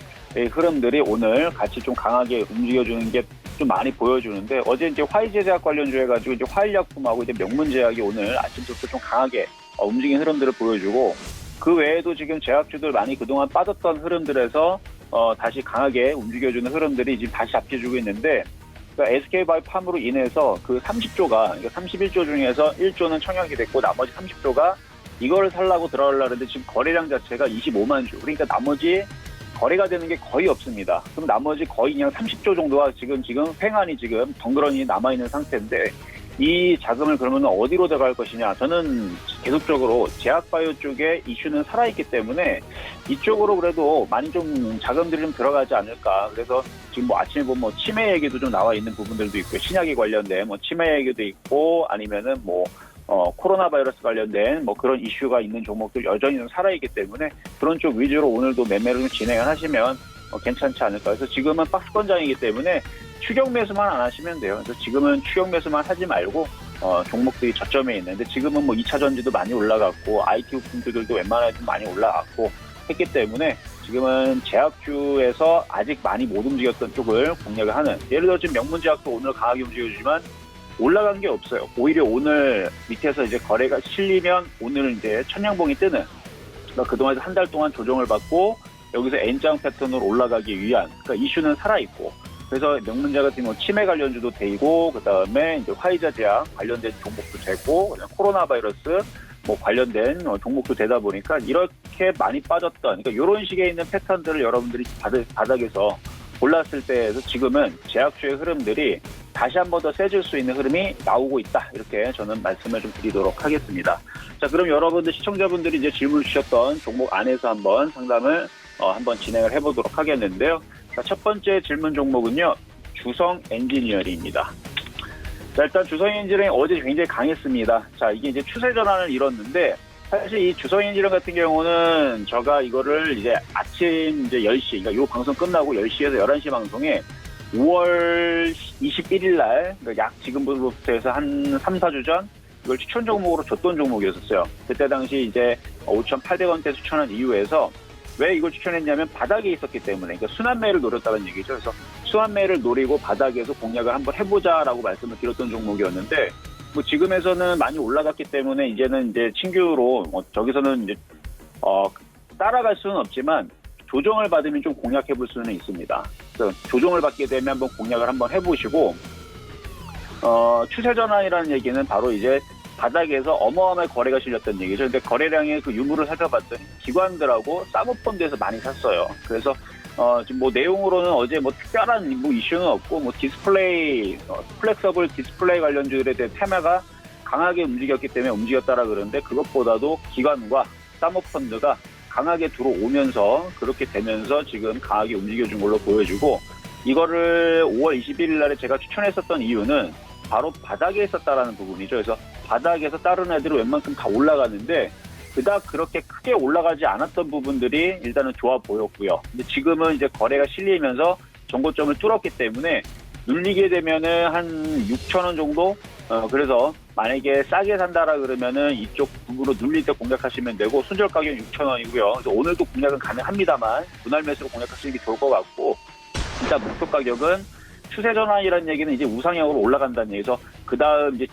S3: 흐름들이 오늘 같이 좀 강하게 움직여주는 게 좀 많이 보여주는데, 어제 이제 화이제제약 관련주 해가지고 이제 화일약품하고 이제 명문제약이 오늘 아침부터 좀 강하게 움직이는 흐름들을 보여주고, 그 외에도 지금 제약주들 많이 그동안 빠졌던 흐름들에서 다시 강하게 움직여주는 흐름들이 지금 다시 잡혀주고 있는데, 그러니까 SK바이오팜으로 인해서 그 30조가, 그러니까 31조 중에서 1조는 청약이 됐고 나머지 30조가 이거를 살라고 들어가려는데 지금 거래량 자체가 25만 주. 그러니까 나머지 거래가 되는 게 거의 없습니다. 그럼 나머지 거의 그냥 30조 정도가 지금 횡한이 지금 덩그러니 남아있는 상태인데, 이 자금을 그러면 어디로 들어갈 것이냐. 저는 계속적으로 제약바이오 쪽에 이슈는 살아있기 때문에 이쪽으로 그래도 많이 좀 자금들이 좀 들어가지 않을까. 그래서 지금 뭐 아침에 보면 뭐 치매 얘기도 좀 나와 있는 부분들도 있고요. 신약에 관련된 뭐 치매 얘기도 있고, 아니면은 뭐 코로나 바이러스 관련된 뭐 그런 이슈가 있는 종목들 여전히 좀 살아있기 때문에 그런 쪽 위주로 오늘도 매매를 좀 진행을 하시면 괜찮지 않을까. 그래서 지금은 박스권장이기 때문에 추격 매수만 안 하시면 돼요. 그래서 지금은 추격 매수만 하지 말고 종목들이 저점에 있는데, 지금은 뭐 2차 전지도 많이 올라갔고 IT 부품들도 웬만하면 좀 많이 올라갔고 했기 때문에 지금은 제약주에서 아직 많이 못 움직였던 쪽을 공략을 하는, 예를 들어 지금 명문제약도 오늘 강하게 움직여주지만 올라간 게 없어요. 오히려 오늘 밑에서 이제 거래가 실리면 오늘 이제 천냥봉이 뜨는, 그러니까 그동안 한 달 동안 조정을 받고 여기서 N장 패턴으로 올라가기 위한, 그러니까 이슈는 살아있고, 그래서 명문제 같은 경우 치매 관련주도 되고, 그 다음에 이제 화이자 제약 관련된 종목도 되고, 코로나 바이러스 뭐 관련된 종목도 되다 보니까 이렇게 많이 빠졌던, 그러니까 이런 식의 있는 패턴들을 여러분들이 바닥에서 올랐을 때에서 지금은 제약주의 흐름들이 다시 한 번 더 세질 수 있는 흐름이 나오고 있다. 이렇게 저는 말씀을 좀 드리도록 하겠습니다. 자, 그럼 여러분들 시청자분들이 이제 질문 주셨던 종목 안에서 한번 상담을 한번 진행을 해보도록 하겠는데요. 자, 첫 번째 질문 종목은요, 주성 엔지니어링입니다. 자, 일단 주성 엔지니어링 어제 굉장히 강했습니다. 자, 이게 이제 추세 전환을 이뤘는데, 사실 이 주성 엔지니어링 같은 경우는 제가 이거를 이제 아침 이제 10시, 그러니까 요 방송 끝나고 10시에서 11시 방송에 5월 21일 날, 그러니까 약 지금부터 해서 한 3, 4주 전 이걸 추천 종목으로 줬던 종목이었었어요. 그때 당시 이제 5,800원대 추천한 이유에서 왜 이걸 추천했냐면 바닥에 있었기 때문에, 그러니까 순환매를 노렸다는 얘기죠. 그래서 순환매를 노리고 바닥에서 공략을 한번 해보자라고 말씀을 드렸던 종목이었는데, 뭐 지금에서는 많이 올라갔기 때문에 이제는 이제 신규로 저기서는 이제 따라갈 수는 없지만 조정을 받으면 좀 공략해 볼 수는 있습니다. 그래서 조정을 받게 되면 한번 공략을 한번 해보시고, 추세 전환이라는 얘기는 바로 이제 바닥에서 어마어마하게 거래가 실렸던 얘기죠. 근데 거래량의 그 유무를 살펴봤더니 기관들하고 사모펀드에서 많이 샀어요. 그래서 지금 뭐 내용으로는 어제 뭐 특별한 뭐 이슈는 없고, 뭐 디스플레이, 플렉서블 디스플레이 관련주들에 대한 테마가 강하게 움직였기 때문에 움직였다라 그러는데, 그것보다도 기관과 사모펀드가 강하게 들어오면서 그렇게 되면서 지금 강하게 움직여준 걸로 보여주고, 이거를 5월 21일 날에 제가 추천했었던 이유는 바로 바닥에 있었다라는 부분이죠. 그래서 바닥에서 다른 애들은 웬만큼 다 올라갔는데 그닥 그렇게 크게 올라가지 않았던 부분들이 일단은 좋아 보였고요. 근데 지금은 이제 거래가 실리면서 정고점을 뚫었기 때문에 눌리게 되면은 한 6,000원 정도? 그래서 만약에 싸게 산다라 그러면은 이쪽 부분으로 눌릴 때 공략하시면 되고, 순절 가격 6,000원이고요. 그래서 오늘도 공략은 가능합니다만 분할 매수로 공략하시는 게 좋을 것 같고, 일단 목표 가격은 추세 전환이라는 얘기는 이제 우상향으로 올라간다는 얘기죠. 그 다음 이제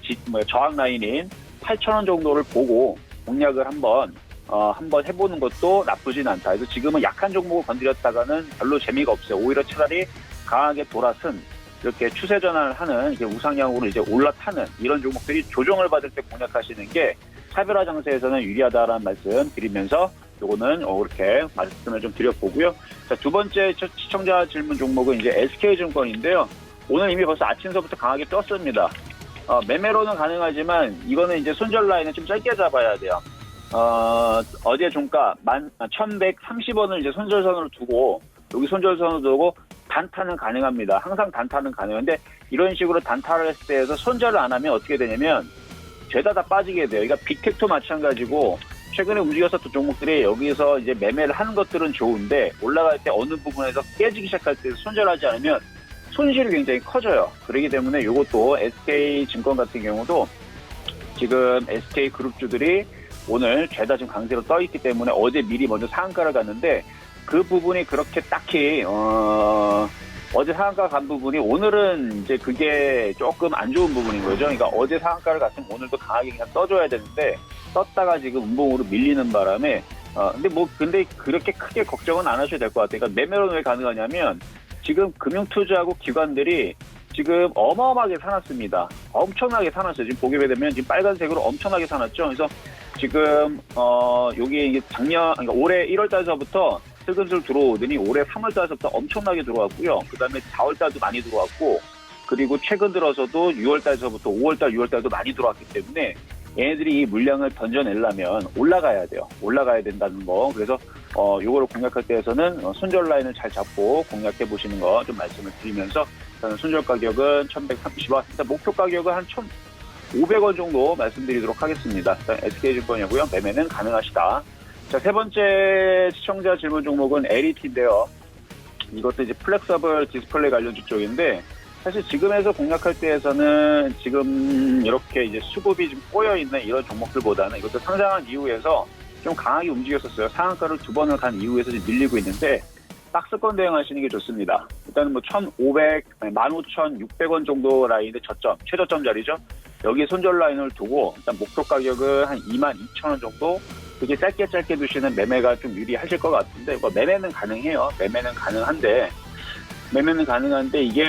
S3: 저항 라인인 8,000원 정도를 보고 공략을 한번 한번 해보는 것도 나쁘진 않다. 그래서 지금은 약한 종목을 건드렸다가는 별로 재미가 없어요. 오히려 차라리 강하게 돌아선 이렇게 추세 전환을 하는 이렇게 우상향으로 이제 올라타는 이런 종목들이 조정을 받을 때 공략하시는 게 차별화 장세에서는 유리하다라는 말씀 드리면서 요거는 이렇게 말씀을 좀 드려보고요. 자, 두 번째 시청자 질문 종목은 이제 SK증권인데요. 오늘 이미 벌써 아침서부터 강하게 떴습니다. 매매로는 가능하지만 이거는 이제 손절 라인을 좀 짧게 잡아야 돼요. 어제 종가 1130원을 이제 손절선으로 두고 여기 손절선으로 두고 단타는 가능합니다. 항상 단타는 가능한데 이런 식으로 단타를 했을 때에서 손절을 안 하면 어떻게 되냐면 죄다 다 빠지게 돼요. 그러니까 빅텍도 마찬가지고 최근에 움직였었던 종목들이 여기서 이제 매매를 하는 것들은 좋은데 올라갈 때 어느 부분에서 깨지기 시작할 때 손절하지 않으면 손실이 굉장히 커져요. 그렇기 때문에 이것도 SK증권 같은 경우도 지금 SK그룹주들이 오늘 죄다 지금 강세로 떠 있기 때문에 어제 미리 먼저 상한가를 갔는데 그 부분이 그렇게 딱히 어제 상한가 간 부분이 오늘은 이제 그게 조금 안 좋은 부분인 거죠. 그러니까 어제 상한가를 갔으면 오늘도 강하게 그냥 떠줘야 되는데 떴다가 지금 운봉으로 밀리는 바람에 근데 그렇게 크게 걱정은 안 하셔도 될 것 같아요. 그러니까 매매로는 왜 가능하냐면 지금 금융투자하고 기관들이 지금 어마어마하게 사놨습니다. 엄청나게 사놨어요. 지금 보게 되면 지금 빨간색으로 엄청나게 사놨죠. 그래서 지금 여기 이게 그러니까 올해 1월 달서부터 슬슬 들어오더니 올해 3월 달서부터 엄청나게 들어왔고요. 그다음에 4월 달도 많이 들어왔고 그리고 최근 들어서도 6월 달서부터 5월 달, 6월 달도 많이 들어왔기 때문에 얘네들이 이 물량을 던져내려면 올라가야 돼요. 올라가야 된다는 거. 그래서 요거를 공략할 때에서는 손절 라인을 잘 잡고 공략해 보시는 거 좀 말씀을 드리면서 저는 손절 가격은 1130원, 일단 목표 가격은 한 1,500원 정도 말씀드리도록 하겠습니다. 일단 SK증권이고요. 매매는 가능하시다. 자, 세 번째 시청자 질문 종목은 LET인데요. 이것도 이제 플렉서블 디스플레이 관련주 쪽인데 사실 지금에서 공략할 때에서는 지금 이렇게 이제 수급이 좀 꼬여있는 이런 종목들보다는 이것도 상장한 이후에서 좀 강하게 움직였었어요. 상한가를 2번을 간 이후에서 지금 밀리고 있는데 박스권 대응하시는 게 좋습니다. 일단은 뭐 15,600원 정도 라인의 저점, 최저점 자리죠. 여기 손절 라인을 두고 일단 목표 가격은 한 22,000원 정도 그게 짧게 두시는 매매가 좀 유리하실 것 같은데 뭐 매매는 가능해요. 매매는 가능한데 이게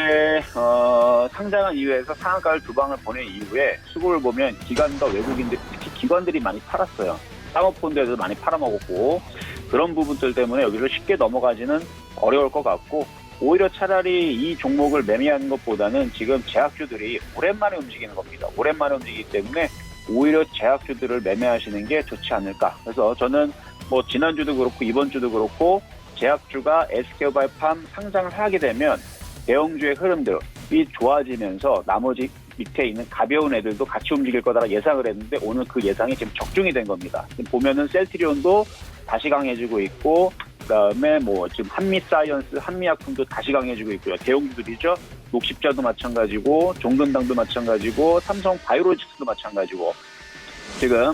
S3: 상장한 이후에서 상한가를 2방을 보낸 이후에 수급을 보면 기관과 외국인들 특히 기관들이 많이 팔았어요. 사모펀드에서 많이 팔아먹었고 그런 부분들 때문에 여기를 쉽게 넘어가지는 어려울 것 같고 오히려 차라리 이 종목을 매매하는 것보다는 지금 제약주들이 오랜만에 움직이는 겁니다. 오랜만에 움직이기 때문에 오히려 제약주들을 매매하시는 게 좋지 않을까. 그래서 저는 뭐 지난주도 그렇고 이번 주도 그렇고 제약주가 SK바이오팜 상장을 하게 되면 대형주의 흐름들이 좋아지면서 나머지 밑에 있는 가벼운 애들도 같이 움직일 거다라 예상을 했는데 오늘 그 예상이 지금 적중이 된 겁니다. 지금 보면은 셀트리온도 다시 강해지고 있고 그다음에 뭐 지금 한미사이언스, 한미약품도 다시 강해지고 있고요. 대형주들이죠. 녹십자도 마찬가지고 종근당도 마찬가지고 삼성바이오로직스도 마찬가지고 지금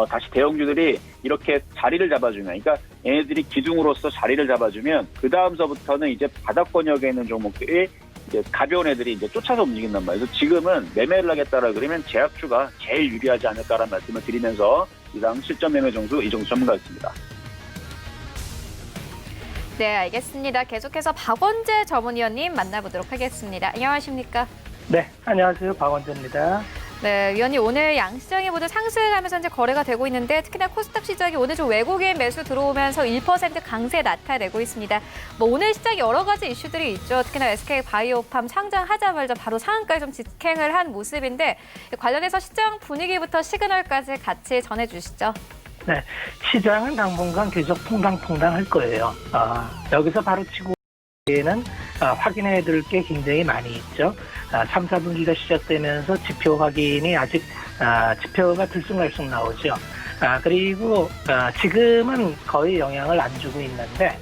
S3: 다시 대형주들이 이렇게 자리를 잡아주면 그러니까 얘네들이 기둥으로서 자리를 잡아주면 그 다음서부터는 이제 바닥권역에 있는 종목들이 이제 가벼운 애들이 이제 쫓아서 움직인단 말이에요. 그래서 지금은 매매를 하겠다라 그러면 제약주가 제일 유리하지 않을까라는 말씀을 드리면서 이상 실전 매매 정수 이정수 전문가였습니다.
S1: 네, 알겠습니다. 계속해서 박원재 전문위원님 만나보도록 하겠습니다. 안녕하십니까?
S4: 네, 안녕하세요. 박원재입니다.
S1: 네, 위원님 오늘 양시장이 모두 상승하면서 현재 거래가 되고 있는데 특히나 코스닥 시장이 오늘 좀 외국인 매수 들어오면서 1% 강세 나타내고 있습니다. 뭐 오늘 시장 여러 가지 이슈들이 있죠. 특히나 SK바이오팜 상장하자마자 바로 상한가에 좀 직행을 한 모습인데 관련해서 시장 분위기부터 시그널까지 같이 전해주시죠.
S4: 네, 시장은 당분간 계속 퐁당퐁당할 거예요. 여기서 바로 치고 는 확인해야 될 게 굉장히 많이 있죠. 3, 4분기가 시작되면서 지표 확인이 아직 지표가 들쑥날쑥 나오죠. 그리고 지금은 거의 영향을 안 주고 있는데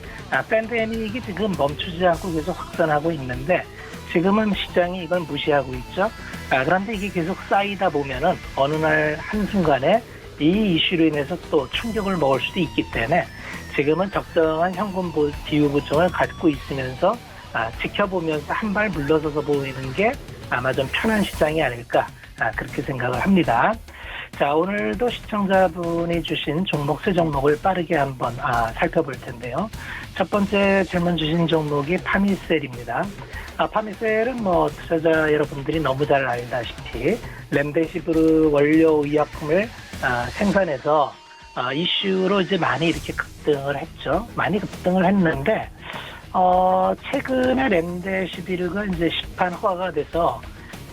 S4: 팬데믹이 지금 멈추지 않고 계속 확산하고 있는데 지금은 시장이 이걸 무시하고 있죠. 그런데 이게 계속 쌓이다 보면은 어느 날 한순간에 이 이슈로 인해서 또 충격을 먹을 수도 있기 때문에 지금은 적정한 현금 기후 보충을 갖고 있으면서 지켜보면서 한 발 물러서서 보이는 게 아마 좀 편한 시장이 아닐까 그렇게 생각을 합니다. 자, 오늘도 시청자분이 주신 종목 세 종목을 빠르게 한번 살펴볼 텐데요. 첫 번째 질문 주신 종목이 파미셀입니다. 파미셀은 뭐 투자자 여러분들이 너무 잘 알다시피 렘데시비르 원료 의약품을 생산해서 이슈로 이제 많이 이렇게 급등을 했죠. 많이 급등을 했는데 최근에 렘데시비르가 이제 시판 허가가 돼서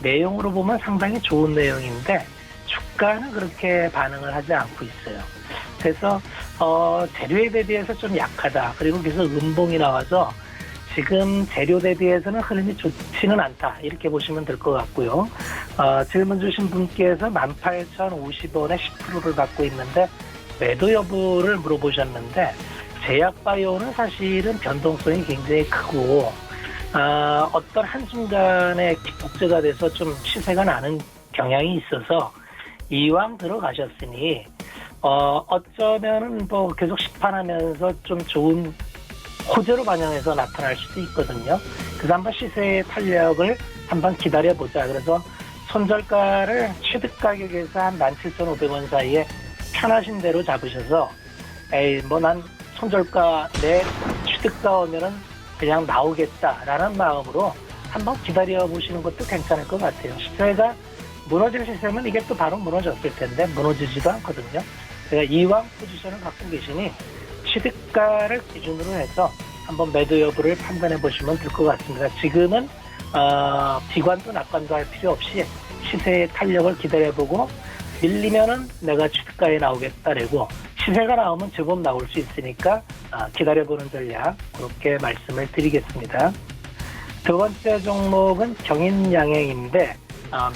S4: 내용으로 보면 상당히 좋은 내용인데 주가는 그렇게 반응을 하지 않고 있어요. 그래서 재료에 대비해서 좀 약하다. 그리고 그래서 음봉이 나와서 지금 재료 대비해서는 흐름이 좋지는 않다. 이렇게 보시면 될 것 같고요. 질문 주신 분께서 18,050원에 10%를 갖고 있는데 매도 여부를 물어보셨는데 제약바이오는 사실은 변동성이 굉장히 크고 어떤 한순간에 기폭제가 돼서 좀 시세가 나는 경향이 있어서 이왕 들어가셨으니 어쩌면은 뭐 계속 시판하면서 좀 좋은 호재로 반영해서 나타날 수도 있거든요. 그래서 한번 시세의 탄력을 한번 기다려보자. 그래서 손절가를 취득 가격에서 한 17,500원 사이에 편하신 대로 잡으셔서 뭐 난 손절가 내 취득가 오면은 그냥 나오겠다라는 마음으로 한번 기다려보시는 것도 괜찮을 것 같아요. 시세가 무너질 시세면 이게 또 바로 무너졌을 텐데 무너지지도 않거든요. 그러니까 이왕 포지션을 갖고 계시니 취득가를 기준으로 해서 한번 매도 여부를 판단해 보시면 될 것 같습니다. 지금은 비관도 낙관도 할 필요 없이 시세의 탄력을 기다려보고 밀리면은 내가 취득가에 나오겠다라고 시세가 나오면 제법 나올 수 있으니까 기다려보는 전략 그렇게 말씀을 드리겠습니다. 두 번째 종목은 경인양행인데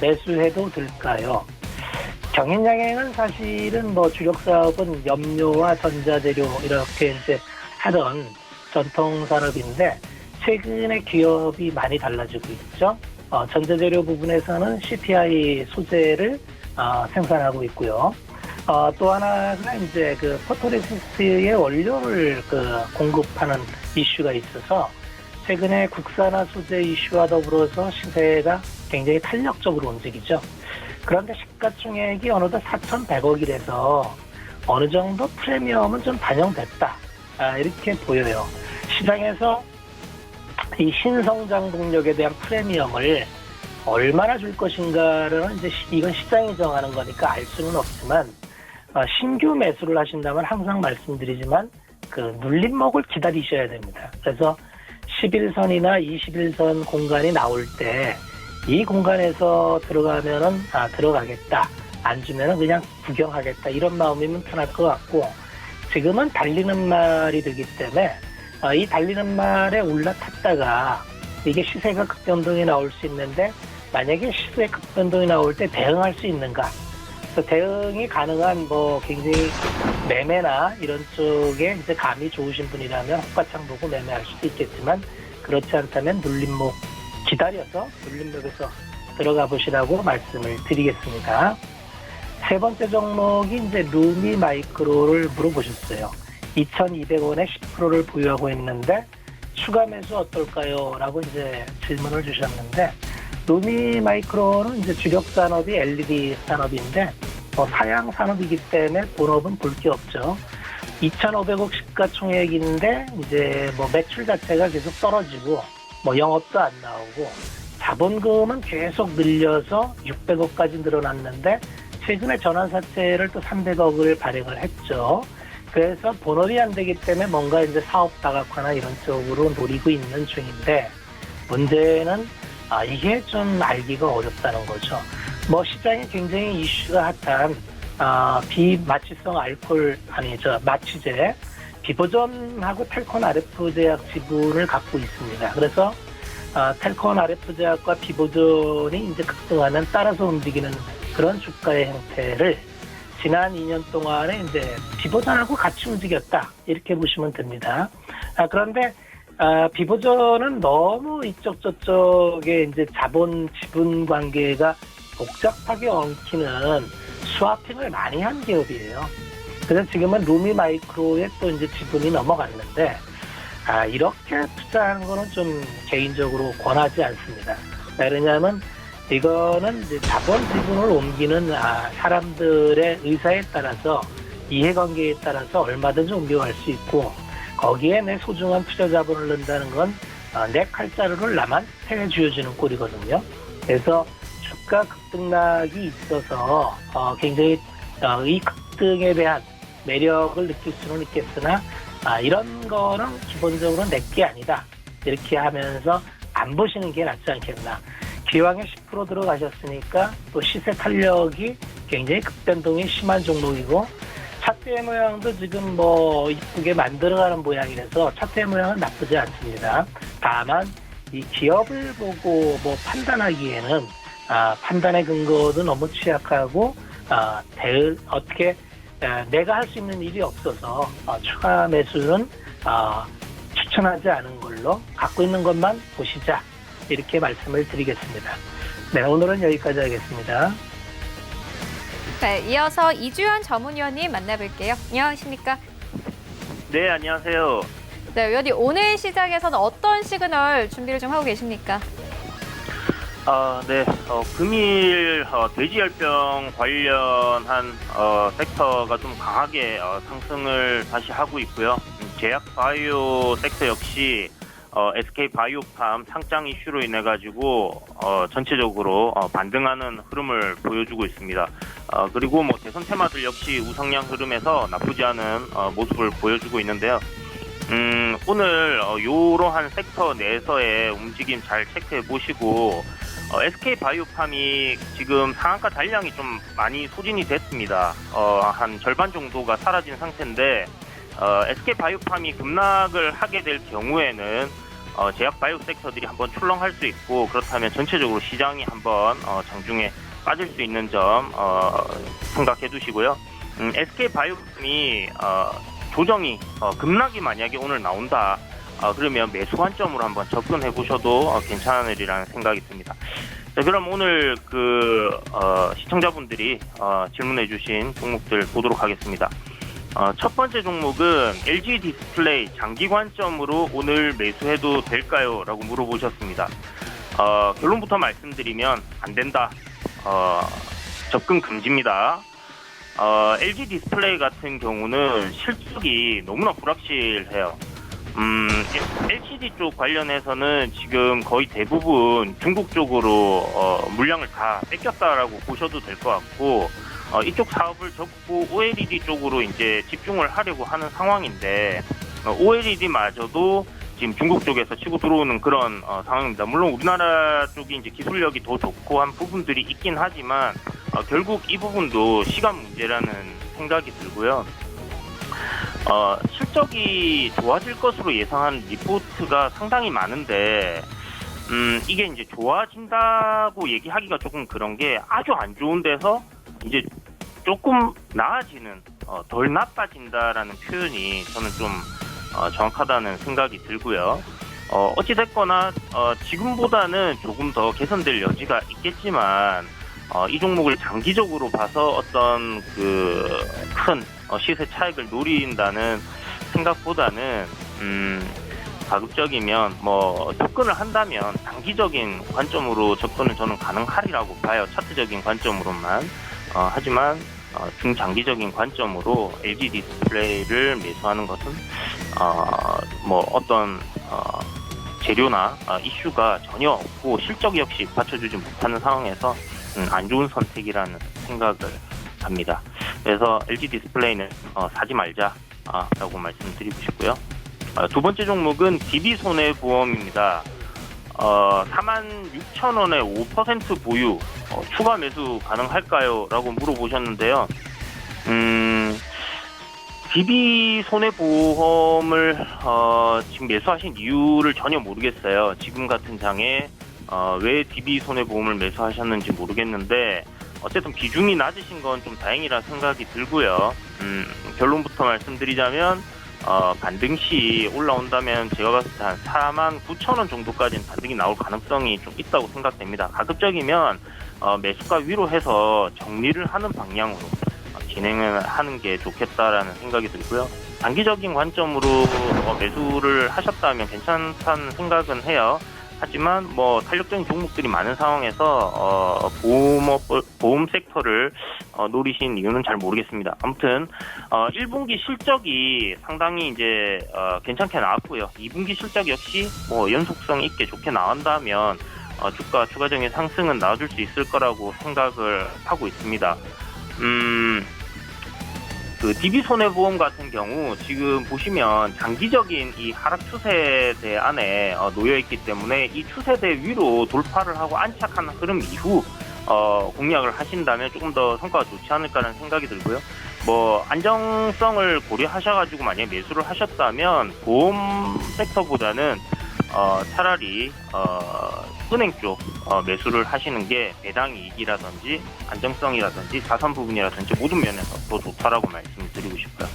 S4: 매수해도 될까요? 경인양행은 사실은 뭐 주력 사업은 염료와 전자재료 이렇게 이제 하던 전통 산업인데 최근에 기업이 많이 달라지고 있죠. 전자재료 부분에서는 CPI 소재를 생산하고 있고요. 또 하나가 이제 그 포토레시스트의 원료를 공급하는 이슈가 있어서 최근에 국산화 소재 이슈와 더불어서 시세가 굉장히 탄력적으로 움직이죠. 그런데 시가총액이 어느덧 4,100억이라서 어느 정도 프리미엄은 좀 반영됐다. 이렇게 보여요. 시장에서 이 신성장 동력에 대한 프리미엄을 얼마나 줄 것인가는 이제 이건 시장이 정하는 거니까 알 수는 없지만 신규 매수를 하신다면 항상 말씀드리지만 그 눌림목을 기다리셔야 됩니다. 그래서 11선이나 21선 공간이 나올 때 이 공간에서 들어가면은 들어가겠다. 안 주면은 그냥 구경하겠다. 이런 마음이면 편할 것 같고 지금은 달리는 말이 되기 때문에 이 달리는 말에 올라탔다가 이게 시세가 급변동이 나올 수 있는데 만약에 시세 급변동이 나올 때 대응할 수 있는가? 그래서 대응이 가능한 뭐 굉장히 매매나 이런 쪽에 이제 감이 좋으신 분이라면 호가창 보고 매매할 수도 있겠지만 그렇지 않다면 눌림목 기다려서 눌림목에서 들어가 보시라고 말씀을 드리겠습니다. 세 번째 종목이 이제 루미 마이크로를 물어보셨어요. 2,200원에 10%를 보유하고 있는데 추가 매수 어떨까요? 라고 이제 질문을 주셨는데 루미 마이크로는 이제 주력 산업이 LED 산업인데 사양 산업이기 때문에 본업은 볼 게 없죠. 2,500억 시가총액인데 이제 뭐 매출 자체가 계속 떨어지고 뭐 영업도 안 나오고 자본금은 계속 늘려서 600억까지 늘어났는데 최근에 전환사채를 또 300억을 발행을 했죠. 그래서 본업이 안 되기 때문에 뭔가 이제 사업 다각화나 이런 쪽으로 노리고 있는 중인데 문제는 이게 좀 알기가 어렵다는 거죠. 뭐 시장에 굉장히 이슈가 핫한 비마취성 알코올 마취제 비보존하고 텔콘 RF 제약 지분을 갖고 있습니다. 그래서 텔콘 RF 제약과 비보존이 이제 급등하면 따라서 움직이는 그런 주가의 형태를 지난 2년 동안에 이제 비보존하고 같이 움직였다 이렇게 보시면 됩니다. 그런데 비보존은 너무 이쪽 저쪽에 이제 자본 지분 관계가 복잡하게 엉키는 스와핑을 많이 한 기업이에요. 그래서 지금은 루미 마이크로에 또 이제 지분이 넘어갔는데 이렇게 투자하는 거는 좀 개인적으로 권하지 않습니다. 왜냐하면 이거는 이제 자본 지분을 옮기는 사람들의 의사에 따라서 이해관계에 따라서 얼마든지 옮겨갈 수 있고 거기에 내 소중한 투자 자본을 넣는다는 건 내 칼자루를 나만 해외 쥐어주는 꼴이거든요. 그래서 주가 급등락이 있어서 굉장히 이 급등에 대한 매력을 느낄 수는 있겠으나 이런 거는 기본적으로 내게 아니다. 이렇게 하면서 안 보시는 게 낫지 않겠나. 기왕에 10% 들어가셨으니까 또 시세 탄력이 굉장히 급변동이 심한 종목이고 차트의 모양도 지금 뭐 이쁘게 만들어가는 모양이라서 차트의 모양은 나쁘지 않습니다. 다만 이 기업을 보고 뭐 판단하기에는 판단의 근거도 너무 취약하고 어떻게 내가 할 수 있는 일이 없어서 추가 매수는 추천하지 않은 걸로 갖고 있는 것만 보시자 이렇게 말씀을 드리겠습니다. 네, 오늘은 여기까지 하겠습니다.
S1: 네, 이어서 이주연 전문위원님 만나볼게요. 안녕하십니까?
S5: 네, 안녕하세요.
S1: 네, 위원님 오늘 시장에서는 어떤 시그널 준비를 좀 하고 계십니까?
S5: 네, 금일 돼지열병 관련한 섹터가 좀 강하게 상승을 다시 하고 있고요. 제약 바이오 섹터 역시 SK 바이오팜 상장 이슈로 인해 가지고 전체적으로 반등하는 흐름을 보여주고 있습니다. 그리고 뭐 대선 테마들 역시 우상향 흐름에서 나쁘지 않은 모습을 보여주고 있는데요. 오늘 이러한 섹터 내에서의 움직임 잘 체크해 보시고 SK 바이오팜이 지금 상한가 잔량이 좀 많이 소진이 됐습니다. 한 절반 정도가 사라진 상태인데 SK 바이오팜이 급락을 하게 될 경우에는 제약 바이오 섹터들이 한번 출렁할 수 있고 그렇다면 전체적으로 시장이 한번 장중에 빠질 수 있는 점 생각해 두시고요. SK 바이오팜이 조정이 급락이 만약에 오늘 나온다. 그러면 매수 관점으로 한번 접근해 보셔도 괜찮으리라는 생각이 듭니다. 자, 그럼 오늘 시청자분들이 질문해 주신 종목들 보도록 하겠습니다. 첫 번째 종목은 LG 디스플레이 장기 관점으로 오늘 매수해도 될까요? 라고 물어보셨습니다. 결론부터 말씀드리면 안 된다. 접근 금지입니다. LG 디스플레이 같은 경우는 실적이 너무나 불확실해요. LCD 쪽 관련해서는 지금 거의 대부분 중국 쪽으로 물량을 다 뺏겼다라고 보셔도 될 것 같고 이쪽 사업을 접고 OLED 쪽으로 이제 집중을 하려고 하는 상황인데 OLED마저도 지금 중국 쪽에서 치고 들어오는 그런 상황입니다. 물론 우리나라 쪽이 이제 기술력이 더 좋고 한 부분들이 있긴 하지만 결국 이 부분도 시간 문제라는 생각이 들고요. 실적이 좋아질 것으로 예상한 리포트가 상당히 많은데 이게 이제 좋아진다고 얘기하기가 조금 그런 게 아주 안 좋은 데서 이제 조금 나아지는 덜 나빠진다라는 표현이 저는 좀 정확하다는 생각이 들고요. 어찌됐거나 지금보다는 조금 더 개선될 여지가 있겠지만 이 종목을 장기적으로 봐서 어떤 큰 시세 차익을 노린다는 생각보다는 가급적이면 뭐 접근을 한다면 단기적인 관점으로 접근은 저는 가능하리라고 봐요. 차트적인 관점으로만. 하지만 중장기적인 관점으로 LG 디스플레이를 매수하는 것은 뭐 어떤 재료나 이슈가 전혀 없고 실적 역시 받쳐주지 못하는 상황에서 안 좋은 선택이라는 생각을 합니다. 그래서 LG 디스플레이는 사지 말자라고 말씀드리고 싶고요. 두 번째 종목은 DB손해보험입니다. 46,000원에 5% 보유 추가 매수 가능할까요? 라고 물어보셨는데요. DB손해보험을 지금 매수하신 이유를 전혀 모르겠어요. 지금 같은 장에 왜 DB손해보험을 매수하셨는지 모르겠는데 어쨌든 비중이 낮으신 건 좀 다행이라 생각이 들고요. 결론부터 말씀드리자면 반등 시 올라온다면 제가 봤을 때 한 49,000원 정도까지는 반등이 나올 가능성이 좀 있다고 생각됩니다. 가급적이면 매수가 위로 해서 정리를 하는 방향으로 진행을 하는 게 좋겠다라는 생각이 들고요. 단기적인 관점으로 매수를 하셨다면 괜찮다는 생각은 해요. 하지만 뭐 탄력적인 종목들이 많은 상황에서 보험 섹터를 노리신 이유는 잘 모르겠습니다. 아무튼 1분기 실적이 상당히 이제 괜찮게 나왔고요. 2분기 실적 역시 뭐 연속성 있게 좋게 나온다면 주가 추가적인 상승은 나와줄 수 있을 거라고 생각을 하고 있습니다. 그 DB손해보험 같은 경우 지금 보시면 장기적인 이 하락 추세대 안에 놓여 있기 때문에 이 추세대 위로 돌파를 하고 안착한 흐름 이후 공략을 하신다면 조금 더 성과가 좋지 않을까라는 생각이 들고요. 뭐 안정성을 고려하셔가지고 만약에 매수를 하셨다면 보험 섹터보다는 차라리 은행 쪽 매수를 하시는 게 배당 이익이라든지 안정성이라든지 자산 부분이라든지 모든 면에서 더 좋다라고 말씀드리고 싶어요.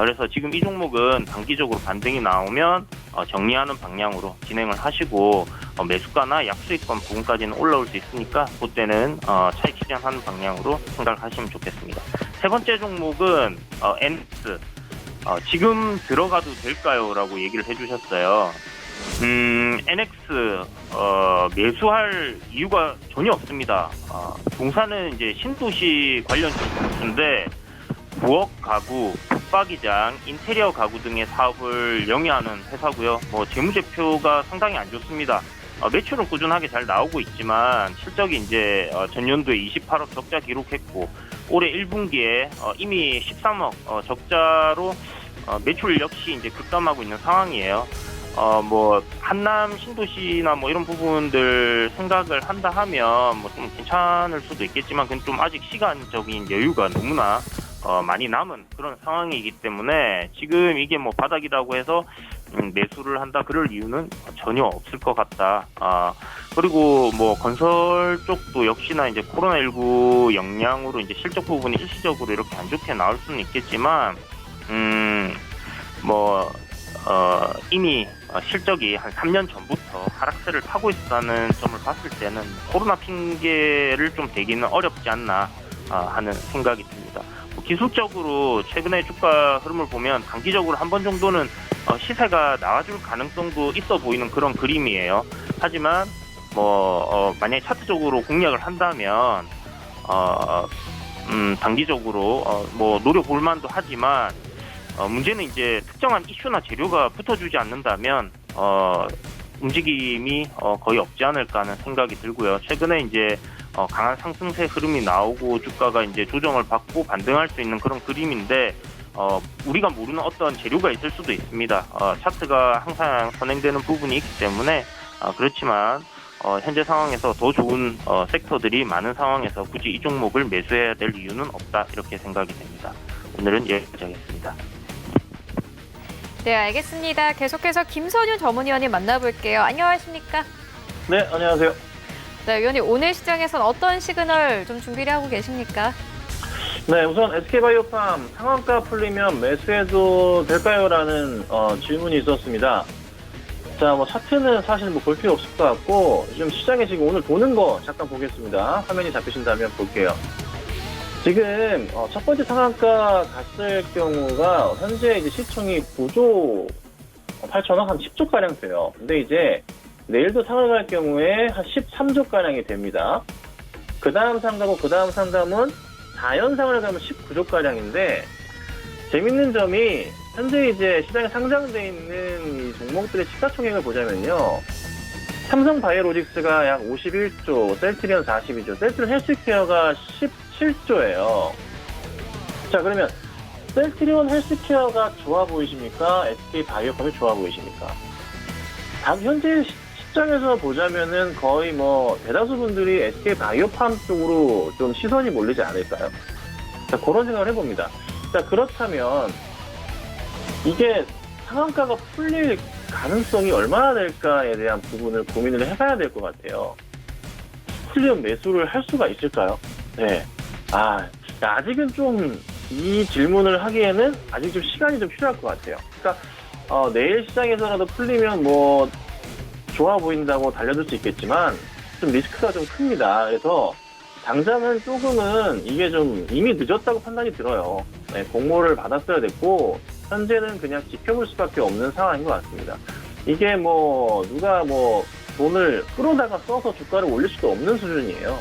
S5: 그래서 지금 이 종목은 단기적으로 반등이 나오면 정리하는 방향으로 진행을 하시고 매수가나 약수익권 부분까지는 올라올 수 있으니까 그때는 차익 실현하는 방향으로 생각하시면 좋겠습니다. 세 번째 종목은 NX. 지금 들어가도 될까요? 라고 얘기를 해주셨어요. NX 매수할 이유가 전혀 없습니다. 동사는 이제 신도시 관련 주인데 부엌 가구, 붙박이장, 인테리어 가구 등의 사업을 영위하는 회사고요. 뭐 재무제표가 상당히 안 좋습니다. 매출은 꾸준하게 잘 나오고 있지만 실적이 이제 전년도에 28억 적자 기록했고 올해 1분기에 이미 13억 적자로 매출 역시 이제 급감하고 있는 상황이에요. 뭐 한남 신도시나 뭐 이런 부분들 생각을 한다 하면 뭐 좀 괜찮을 수도 있겠지만 그건 좀 아직 시간적인 여유가 너무나 많이 남은 그런 상황이기 때문에 지금 이게 뭐 바닥이라고 해서 매수를 한다 그럴 이유는 전혀 없을 것 같다. 그리고 뭐 건설 쪽도 역시나 이제 코로나19 영향으로 이제 실적 부분이 일시적으로 이렇게 안 좋게 나올 수는 있겠지만 이미 실적이 한 3년 전부터 하락세를 타고 있다는 점을 봤을 때는 코로나 핑계를 좀 대기는 어렵지 않나 하는 생각이 듭니다. 기술적으로 최근에 주가 흐름을 보면 단기적으로 한 번 정도는 시세가 나와줄 가능성도 있어 보이는 그런 그림이에요. 하지만 만약에 차트적으로 공략을 한다면 단기적으로 노려볼 만도 하지만 문제는 이제 특정한 이슈나 재료가 붙어주지 않는다면 움직임이 거의 없지 않을까 하는 생각이 들고요. 최근에 이제 강한 상승세 흐름이 나오고 주가가 이제 조정을 받고 반등할 수 있는 그런 그림인데 우리가 모르는 어떤 재료가 있을 수도 있습니다. 차트가 항상 선행되는 부분이 있기 때문에 그렇지만 현재 상황에서 더 좋은 섹터들이 많은 상황에서 굳이 이 종목을 매수해야 될 이유는 없다 이렇게 생각이 됩니다. 오늘은 여기까지 하겠습니다.
S1: 네, 알겠습니다. 계속해서 김선윤 전문위원님 만나볼게요. 안녕하십니까?
S6: 네, 안녕하세요.
S1: 네, 위원님 오늘 시장에선 어떤 시그널 좀 준비를 하고 계십니까?
S6: 네, 우선 SK바이오팜 상한가 풀리면 매수해도 될까요? 라는 질문이 있었습니다. 자, 차트는 사실 볼 필요 없을 것 같고 지금 시장에 지금 오늘 도는 거 잠깐 보겠습니다. 화면이 잡히신다면 볼게요. 지금 첫 번째 상한가 갔을 경우가 현재 이제 시총이 9조 8천억 한 10조가량 돼요. 근데 이제 내일도 상을 갈 경우에 한 13조가량이 됩니다. 그 다음 상가고 그 다음 상담은 4연상을 가면 19조가량인데 재밌는 점이 현재 이제 시장에 상장돼 있는 이 종목들의 시가총액을 보자면요. 삼성바이오로직스가 약 51조, 셀트리온 42조, 셀트리온 헬스케어가 17조예요. 자, 그러면 셀트리온 헬스케어가 좋아 보이십니까? SK바이오팜이 좋아 보이십니까? 현재 시장에서 보자면은 거의 대다수 분들이 SK바이오팜 쪽으로 좀 시선이 몰리지 않을까요? 자, 그런 생각을 해봅니다. 자, 그렇다면 이게 상한가가 풀릴 가능성이 얼마나 될까에 대한 부분을 고민을 해봐야 될 것 같아요. 풀리면 매수를 할 수가 있을까요? 네. 아직은 좀 이 질문을 하기에는 아직 좀 시간이 좀 필요할 것 같아요. 그러니까 내일 시장에서라도 풀리면 좋아 보인다고 달려들 수 있겠지만 좀 리스크가 좀 큽니다. 그래서 당장은 조금은 이게 좀 이미 늦었다고 판단이 들어요. 네, 공모를 받았어야 됐고 현재는 그냥 지켜볼 수밖에 없는 상황인 것 같습니다. 이게 누가 돈을 끌어다가 써서 주가를 올릴 수도 없는 수준이에요.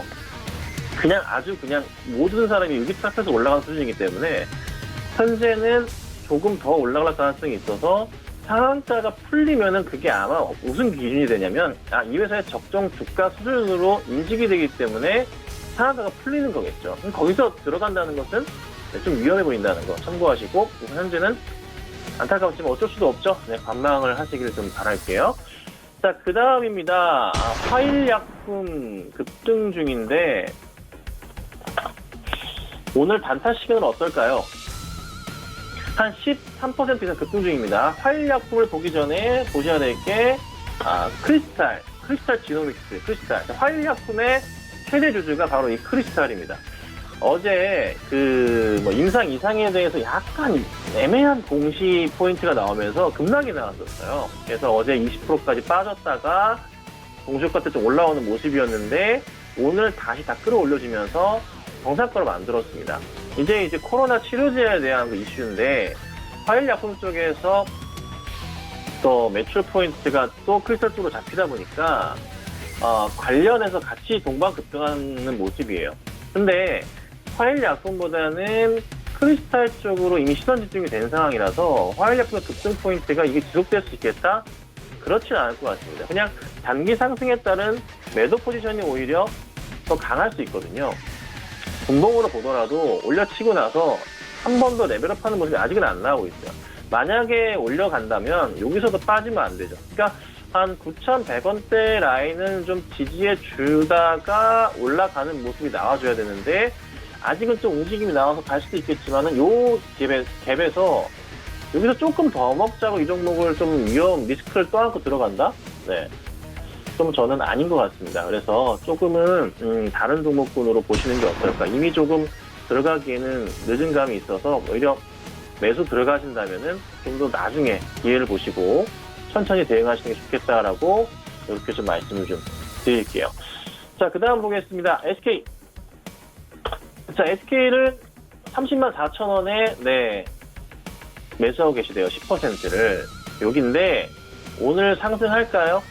S6: 그냥 아주 그냥 모든 사람이 위기탑에서 올라간 수준이기 때문에 현재는 조금 더 올라갈 가능성이 있어서 상한가가 풀리면은 그게 아마 무슨 기준이 되냐면 이 회사의 적정 주가 수준으로 인식이 되기 때문에 상한가가 풀리는 거겠죠. 그럼 거기서 들어간다는 것은 좀 위험해 보인다는 거 참고하시고 우선 현재는 안타깝지만 어쩔 수도 없죠. 네, 관망을 하시기를 좀 바랄게요. 자, 그 다음입니다. 화일약품 급등 중인데 오늘 단타 시간은 어떨까요? 한 13% 이상 급등 중입니다. 화일약품을 보기 전에 보셔야 될 게 크리스탈 지노믹스, 크리스탈. 화일약품의 최대 주주가 바로 이 크리스탈입니다. 어제 임상 이상에 대해서 약간 애매한 공시 포인트가 나오면서 급락이 나왔었어요. 그래서 어제 20%까지 빠졌다가 공시효과 때 좀 올라오는 모습이었는데 오늘 다시 다 끌어올려지면서 정상가로 만들었습니다. 이제 코로나 치료제에 대한 그 이슈인데 화일약품 쪽에서 또 매출 포인트가 또 크리스탈 쪽으로 잡히다 보니까 관련해서 같이 동반급등하는 모습이에요. 근데 화일약품보다는 크리스탈 쪽으로 이미 시선 집중이 된 상황이라서 화일약품의 급등 포인트가 이게 지속될 수 있겠다? 그렇지는 않을 것 같습니다. 그냥 단기 상승에 따른 매도 포지션이 오히려 더 강할 수 있거든요. 분봉으로 보더라도 올려치고 나서 한 번 더 레벨업하는 모습이 아직은 안 나오고 있어요. 만약에 올려간다면 여기서도 빠지면 안 되죠. 그러니까 한 9,100원대 라인은 좀 지지해 주다가 올라가는 모습이 나와줘야 되는데 아직은 좀 움직임이 나와서 갈 수도 있겠지만은 요 갭에서 여기서 조금 더 먹자고 이 종목을 좀 리스크를 떠안고 들어간다? 네. 좀 저는 아닌 것 같습니다. 그래서 조금은 다른 종목군으로 보시는 게 어떨까. 이미 조금 들어가기에는 늦은 감이 있어서 오히려 매수 들어가신다면은 좀 더 나중에 기회를 보시고 천천히 대응하시는 게 좋겠다라고 이렇게 좀 말씀을 좀 드릴게요. 자, 그 다음 보겠습니다. SK. 자, SK를 304,000원에 네, 매수하고 계시대요. 10%를. 여긴데 오늘 상승할까요?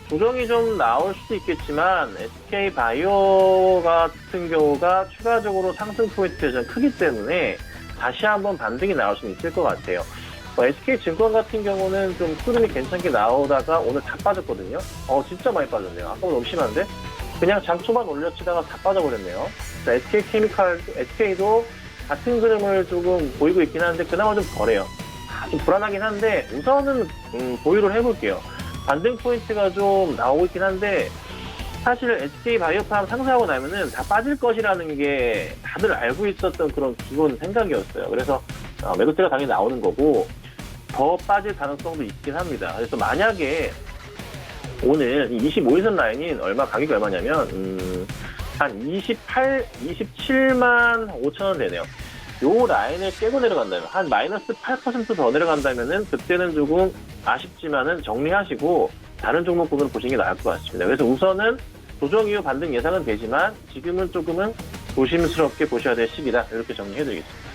S6: 조정이 좀 나올 수도 있겠지만 SK 바이오 같은 경우가 추가적으로 상승 포인트가 좀 크기 때문에 다시 한번 반등이 나올 수는 있을 것 같아요. SK 증권 같은 경우는 좀 흐름이 괜찮게 나오다가 오늘 다 빠졌거든요. 진짜 많이 빠졌네요. 아까 너무 심한데? 그냥 장 초반 올려치다가 다 빠져버렸네요. 자, SK도 같은 흐름을 조금 보이고 있긴 한데 그나마 좀 덜해요. 좀 불안하긴 한데 우선은 보유를 해볼게요. 반등 포인트가 좀 나오고 있긴 한데 사실 SK 바이오팜 상승하고 나면은 다 빠질 것이라는 게 다들 알고 있었던 그런 기본 생각이었어요. 그래서 매도대가 당연히 나오는 거고 더 빠질 가능성도 있긴 합니다. 그래서 만약에 오늘 25일선 라인인 가격이 얼마냐면 한 27만 5천원 되네요. 요 라인을 깨고 내려간다면 한 마이너스 8% 더 내려간다면은 그때는 조금 아쉽지만은 정리하시고 다른 종목군으로 보시는 게 나을 것 같습니다. 그래서 우선은 조정 이후 반등 예상은 되지만 지금은 조금은 조심스럽게 보셔야 될 시기다. 이렇게 정리해드리겠습니다.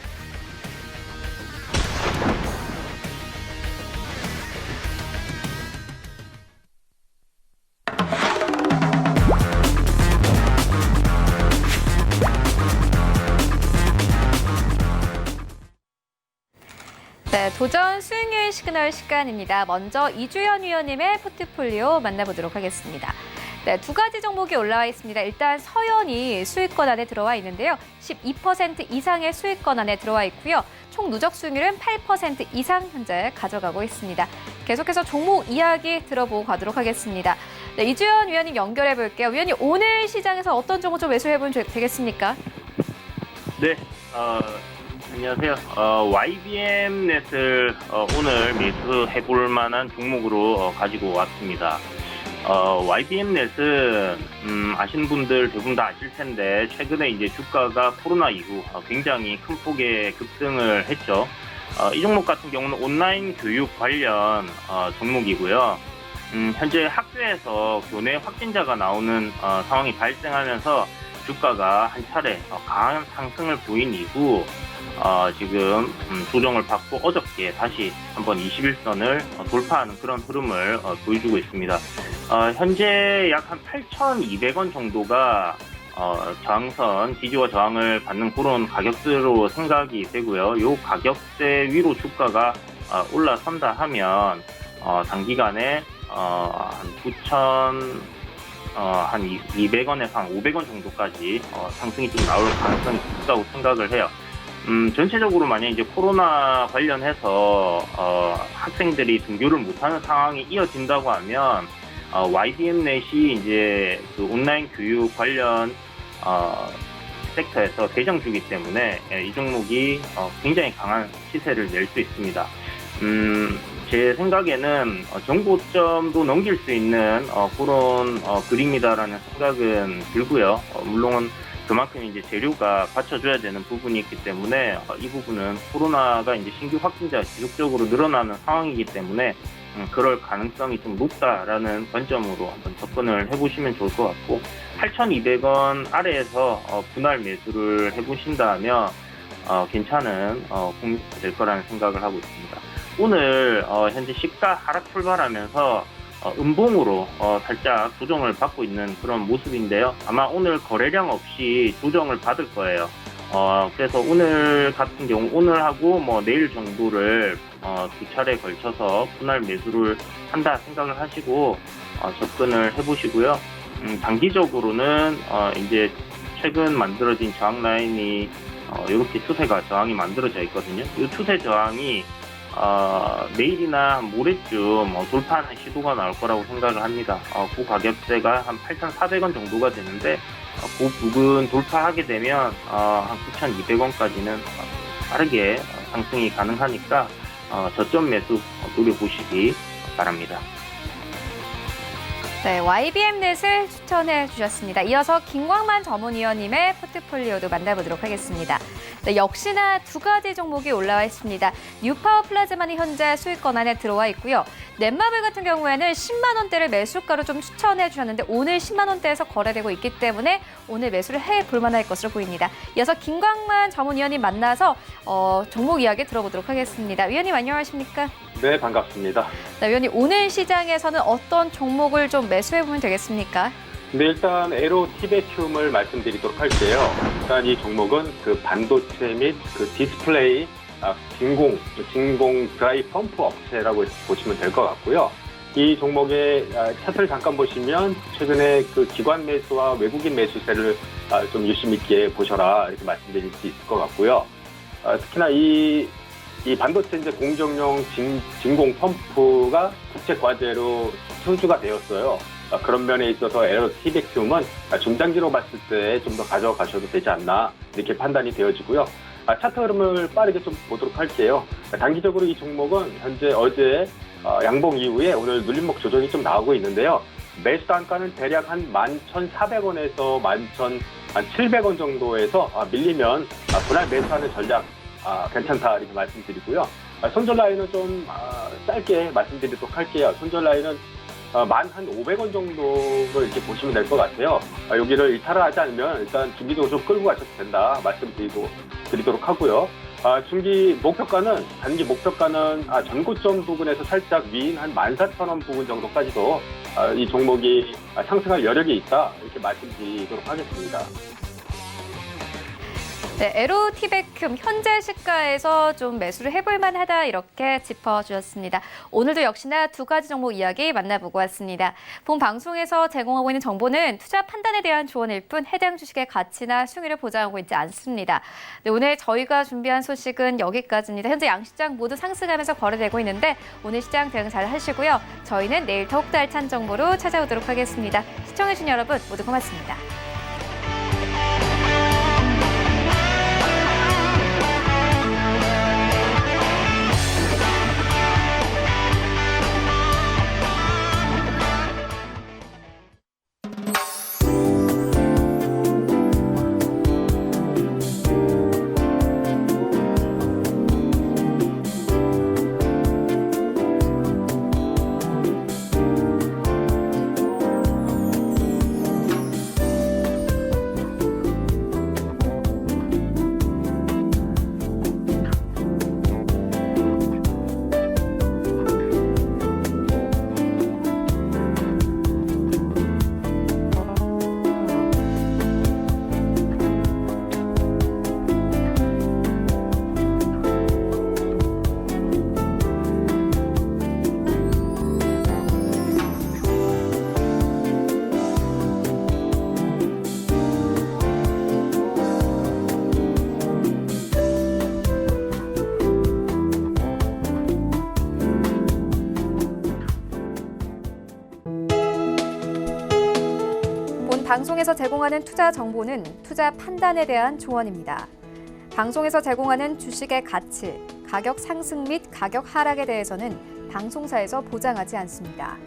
S1: 네, 도전 수익률 시그널 시간입니다. 먼저 이주연 위원님의 포트폴리오 만나보도록 하겠습니다. 네, 두 가지 종목이 올라와 있습니다. 일단 서연이 수익권 안에 들어와 있는데요. 12% 이상의 수익권 안에 들어와 있고요. 총 누적 수익률은 8% 이상 현재 가져가고 있습니다. 계속해서 종목 이야기 들어보고 가도록 하겠습니다. 네, 이주연 위원님 연결해 볼게요. 위원님, 오늘 시장에서 어떤 종목 좀 매수해보면 되겠습니까?
S5: 네, 안녕하세요. YBM 넷을 오늘 매수해볼 만한 종목으로 가지고 왔습니다. YBM 넷은 아시는 분들 대부분 다 아실 텐데 최근에 이제 주가가 코로나 이후 굉장히 큰 폭의 급등을 했죠. 이 종목 같은 경우는 온라인 교육 관련 종목이고요. 현재 학교에서 교내 확진자가 나오는 상황이 발생하면서 주가가 한 차례 강한 상승을 보인 이후 지금 조정을 받고 어저께 다시 한번 21선을 돌파하는 그런 흐름을 보여주고 있습니다. 현재 약 한 8,200원 정도가 저항선, 지지와 저항을 받는 그런 가격대로 생각이 되고요. 이 가격대 위로 주가가 올라선다 하면 단기간에 한 9,000 한 200원에서 한 500원 정도까지 상승이 좀 나올 가능성이 있다고 생각을 해요. 전체적으로 만약 이제 코로나 관련해서 학생들이 등교를 못하는 상황이 이어진다고 하면 YBM넷이 이제 그 온라인 교육 관련 섹터에서 대장주기 때문에 이 종목이 굉장히 강한 시세를 낼 수 있습니다. 제 생각에는 정고점도 넘길 수 있는 그런 그림이다라는 생각은 들고요. 물론 그만큼 이제 재료가 받쳐줘야 되는 부분이 있기 때문에 이 부분은 코로나가 이제 신규 확진자가 지속적으로 늘어나는 상황이기 때문에 그럴 가능성이 좀 높다라는 관점으로 한번 접근을 해보시면 좋을 것 같고 8,200원 아래에서 분할 매수를 해보신다면 괜찮은 공략이 될 거라는 생각을 하고 있습니다. 오늘 현재 시가 하락 출발하면서 음봉으로 살짝 조정을 받고 있는 그런 모습인데요. 아마 오늘 거래량 없이 조정을 받을 거예요. 그래서 오늘 같은 경우 오늘하고 뭐 내일 정도를 두 차례에 걸쳐서 분할 매수를 한다 생각을 하시고 접근을 해보시고요. 단기적으로는 이제 최근 만들어진 저항 라인이 이렇게 추세가 저항이 만들어져 있거든요. 이 추세 저항이 내일이나 모레쯤 돌파하는 시도가 나올 거라고 생각을 합니다. 그 가격대가 한 8,400원 정도가 되는데 그 부분 돌파하게 되면 한 9,200원까지는 빠르게 상승이 가능하니까 저점 매수 노려보시기 바랍니다.
S1: 네, YBM넷을 추천해 주셨습니다. 이어서 김광만 전문위원님의 포트폴리오도 만나보도록 하겠습니다. 네, 역시나 두 가지 종목이 올라와 있습니다. 뉴파워 플라즈마는 현재 수익권 안에 들어와 있고요. 넷마블 같은 경우에는 10만 원대를 매수가로 좀 추천해 주셨는데 오늘 10만 원대에서 거래되고 있기 때문에 오늘 매수를 해볼 만할 것으로 보입니다. 이어서 김광만 전문위원님 만나서 종목 이야기 들어보도록 하겠습니다. 위원님 안녕하십니까?
S7: 네, 반갑습니다.
S1: 네, 위원님 오늘 시장에서는 어떤 종목을 좀 매수해보면 되겠습니까?
S7: 네, 일단 에로 티베큐움을 말씀드리도록 할게요. 일단 이 종목은 그 반도체 및 그 디스플레이 진공 드라이 펌프 업체라고 보시면 될 것 같고요. 이 종목의 차트를 잠깐 보시면 최근에 그 기관 매수와 외국인 매수세를 좀 유심 있게 보셔라 이렇게 말씀드릴 수 있을 것 같고요. 특히나 이 반도체 이제 공정용 진공 펌프가 국제 과제로 수주가 되었어요. 그런 면에 있어서 에로 티베큐움은 중장기로 봤을 때 좀 더 가져가셔도 되지 않나 이렇게 판단이 되어지고요. 차트 흐름을 빠르게 좀 보도록 할게요. 단기적으로 이 종목은 현재 어제 양봉 이후에 오늘 눌림목 조정이 좀 나오고 있는데요. 매수 단가는 대략 한 11,400원에서 11,700원 정도에서 밀리면 분할 매수하는 전략 괜찮다 이렇게 말씀드리고요. 손절 라인은 좀 짧게 말씀드리도록 할게요. 손절 라인은 한 500원 정도로 이렇게 보시면 될 것 같아요. 여기를 이탈을 하지 않으면 일단 중기적으로 좀 끌고 가셔도 된다 말씀드리도록 하고요. 단기 목표가는 전고점 부분에서 살짝 위인 한 14,000원 부분 정도까지도 이 종목이 상승할 여력이 있다 이렇게 말씀드리도록 하겠습니다.
S1: 네, 에로티베큐움 현재 시가에서 좀 매수를 해볼 만하다 이렇게 짚어주셨습니다. 오늘도 역시나 두 가지 종목 이야기 만나보고 왔습니다. 본 방송에서 제공하고 있는 정보는 투자 판단에 대한 조언일 뿐 해당 주식의 가치나 수익률을 보장하고 있지 않습니다. 네, 오늘 저희가 준비한 소식은 여기까지입니다. 현재 양시장 모두 상승하면서 거래되고 있는데 오늘 시장 대응 잘 하시고요. 저희는 내일 더욱더 알찬 정보로 찾아오도록 하겠습니다. 시청해주신 여러분 모두 고맙습니다. 방송에서 제공하는 투자 정보는 투자 판단에 대한 조언입니다. 방송에서 제공하는 주식의 가치, 가격 상승 및 가격 하락에 대해서는 방송사에서 보장하지 않습니다.